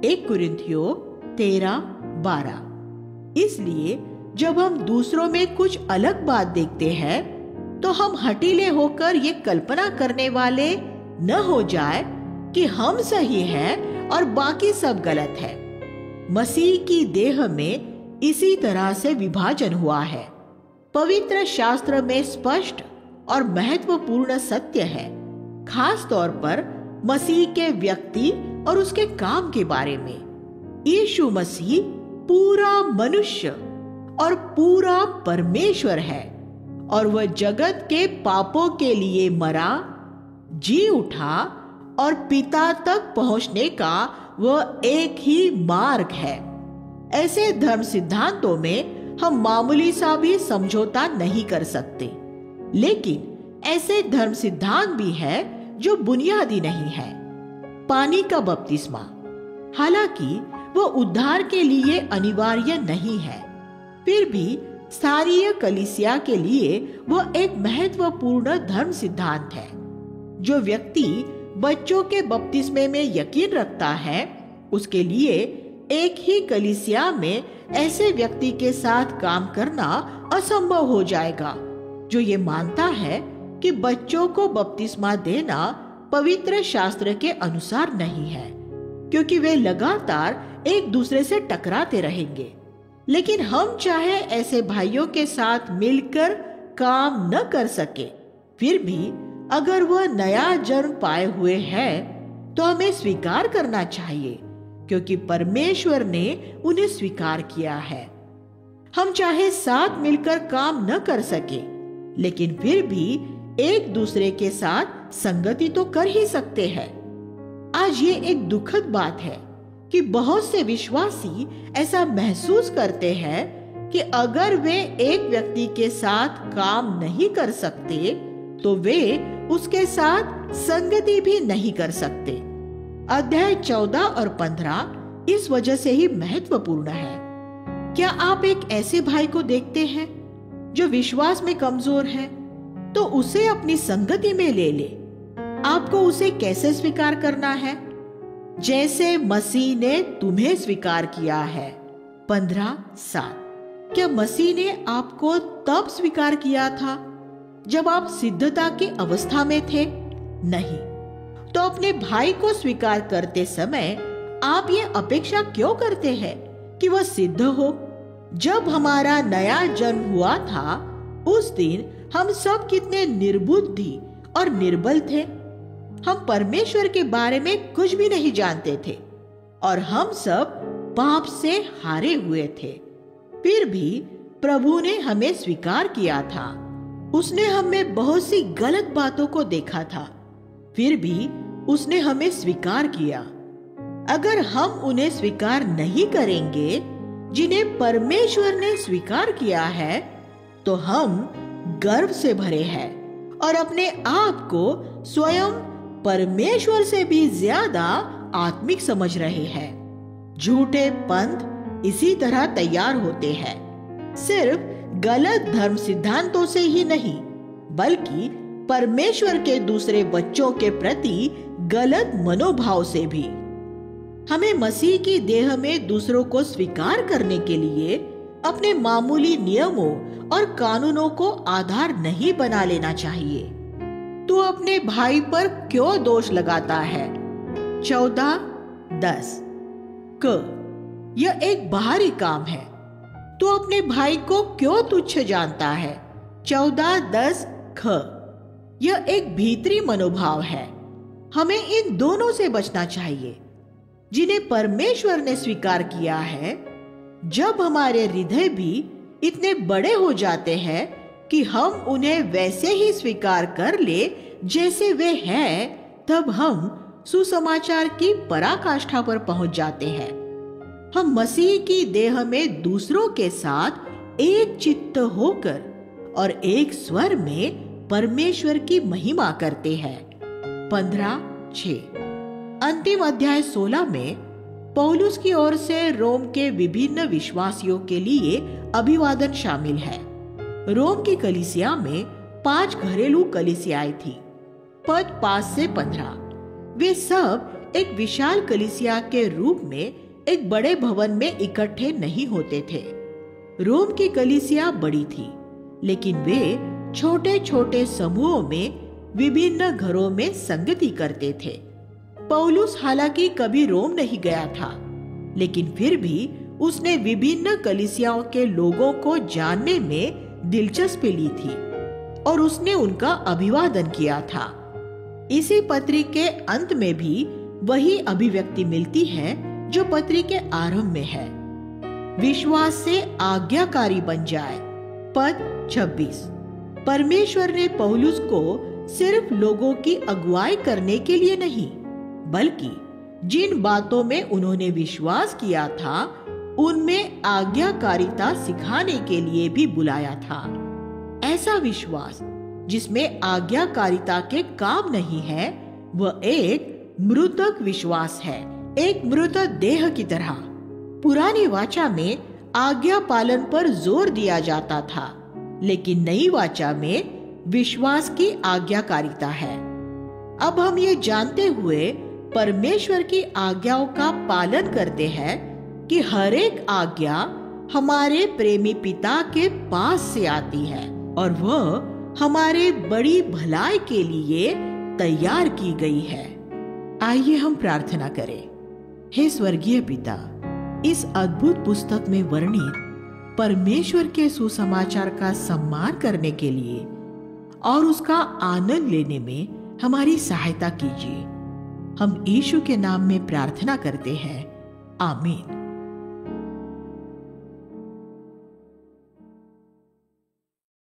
1 कुरिन्थियों 13:12। इसलिए जब हम दूसरों में कुछ अलग बात देखते हैं, तो हम हठीले होकर ये कल्पना करने वाले न हो जाए कि हम सही हैं और बाकी सब गलत है। मसीह की देह में इसी तरह से विभाजन हुआ है। पवित्र शास्त्र में स्पष्ट और महत्वपूर्ण सत्य है, खास तौर पर मसीह के व्यक्ति और उसके काम के बारे में। यीशु मसीह पूरा मनुष्य और पूरा परमेश्वर है और वह जगत के पापों के लिए मरा, जी उठा और पिता तक पहुंचने का वह एक ही मार्ग है। ऐसे धर्म सिद्धांतों में हम मामूली सा भी समझौता नहीं कर सकते, लेकिन ऐसे धर्म सिद्धांत भी है जो बुनियादी नहीं है। पानी का बपतिस्मा, हालांकि वह उद्धार के लिए अनिवार्य नहीं है, फिर भी स्थानीय कलीसिया के लिए वह एक महत्वपूर्ण धर्म सिद्धांत है। जो व्यक्ति बच्चों के बपतिस्मे में यकीन रखता है, उसके लिए एक ही कलीसिया में ऐसे व्यक्ति के साथ काम करना असंभव हो जाएगा जो ये मानता है कि बच्चों को बपतिस्मा देना पवित्र शास्त्र के अनुसार नहीं है, क्योंकि वे लगातार एक दूसरे से टकराते रहेंगे। लेकिन हम चाहे ऐसे भाइयों के साथ मिलकर काम न कर सके, फिर भी अगर वह नया जन्म पाए हुए हैं, तो हमें स्वीकार करना चाहिए, क्योंकि परमेश्वर ने उन्हें स्वीकार किया है। हम चाहे साथ मिलकर काम न कर सके, लेकिन फिर भी एक दूसरे के साथ संगति तो कर ही सकते हैं। आज ये एक दुखद बात है कि बहुत से विश्वासी ऐसा महसूस करते हैं कि अगर वे एक व्यक्ति के साथ काम नहीं कर सकते, तो वे उसके साथ संगति भी नहीं कर सकते। अध्याय 14 और 15 इस वजह से ही महत्वपूर्ण है। क्या आप एक ऐसे भाई को देखते हैं जो विश्वास में कमजोर है, तो उसे अपनी संगति में ले ले। आपको उसे कैसे स्वीकार करना है? जैसे मसीह ने तुम्हें स्वीकार किया है। 15:7। क्या मसीह ने आपको तब स्वीकार किया था जब आप सिद्धता की अवस्था में थे? नहीं। तो अपने भाई को स्वीकार करते समय आप ये अपेक्षा क्यों करते हैं कि वह सिद्ध हो? जब हमारा नया जन्म हुआ था, उस दिन हम सब कितने निर्बुद्धि और निर्बल थे। हम परमेश्वर के बारे में कुछ भी नहीं जानते थे और हम सब पाप से हारे हुए थे। फिर भी प्रभु ने हमें स्वीकार किया था। उसने हमें बहुत सी गलत बातों को देखा था, फिर भी उसने हमें स्वीकार किया। अगर हम उन्हें स्वीकार नहीं करेंगे जिन्हें परमेश्वर ने स्वीकार किया है, तो हम गर्व से भरे हैं और अपने आप को स्वयं परमेश्वर से भी ज्यादा आत्मिक समझ रहे हैं। झूठे पंथ इसी तरह तैयार होते हैं, सिर्फ गलत धर्म सिद्धांतों से ही नहीं, बल्कि परमेश्वर के दूसरे बच्चों के प्रति गलत मनोभाव से भी। हमें मसीह की देह में दूसरों को स्वीकार करने के लिए अपने मामूली नियमों और कानूनों को आधार नहीं बना लेना चाहिए। तू अपने भाई पर क्यों दोष लगाता है? 14:10 क यह एक बाहरी काम है। तू अपने भाई को क्यों तुच्छ जानता है? 14:10 ख यह एक भीतरी मनोभाव है। हमें इन दोनों से बचना चाहिए जिन्हें परमेश्वर ने स्वीकार किया है। जब हमारे हृदय भी इतने बड़े हो जाते हैं कि हम उन्हें वैसे ही स्वीकार कर ले जैसे वे हैं, तब हम सुसमाचार की पराकाष्ठा पर पहुंच जाते हैं। हम मसीह की देह में दूसरों के साथ एक चित्त होकर और एक स्वर में परमेश्वर की महिमा करते हैं। 15:6 अंतिम अध्याय 16 में पौलुस की ओर से रोम के विभिन्न विश्वासियों के लिए अभिवादन शामिल है। रोम की कलीसिया में 5 घरेलू कलीसियाएं थी। पद 5 से 15 वे सब एक विशाल कलीसिया के रूप में एक बड़े भवन में इकट्ठे नहीं होते थे। रोम की कलीसिया बड़ी थी, लेकिन वे छोटे छोटे समूहों में विभिन्न घरों में संगति करते थे। पौलुस हालांकि कभी रोम नहीं गया था, लेकिन फिर भी उसने विभिन्न कलीसियाओं के लोगों को जानने में दिलचस्पी ली थी और उसने उनका अभिवादन किया था। इसी पत्री के अंत में भी वही अभिव्यक्ति मिलती है जो पत्री के आरंभ में है। विश्वास से आज्ञाकारी बन जाए। पद 26 परमेश्वर ने पौलुस को सिर्फ लोगों की अगुवाई करने के लिए नहीं, बल्कि जिन बातों में उन्होंने विश्वास किया था उनमें आज्ञाकारिता सिखाने के लिए भी बुलाया था। ऐसा विश्वास जिसमें आज्ञाकारिता के काम नहीं है, वह एक मृतक विश्वास है, एक मृत देह की तरह। पुरानी वाचा में आज्ञा पालन पर जोर दिया जाता था, लेकिन नई वाचा में विश्वास की आज्ञाकारिता है। अब हम ये जानते हुए परमेश्वर की आज्ञाओं का पालन करते हैं कि हर एक आज्ञा हमारे प्रेमी पिता के पास से आती है और वह हमारे बड़ी भलाई के लिए तैयार की गई है। आइए हम प्रार्थना करें। हे स्वर्गीय पिता, इस अद्भुत पुस्तक में वर्णित परमेश्वर के सुसमाचार का सम्मान करने के लिए और उसका आनंद लेने में हमारी सहायता कीजिए। हम यीशु के नाम में प्रार्थना करते हैं, आमीन।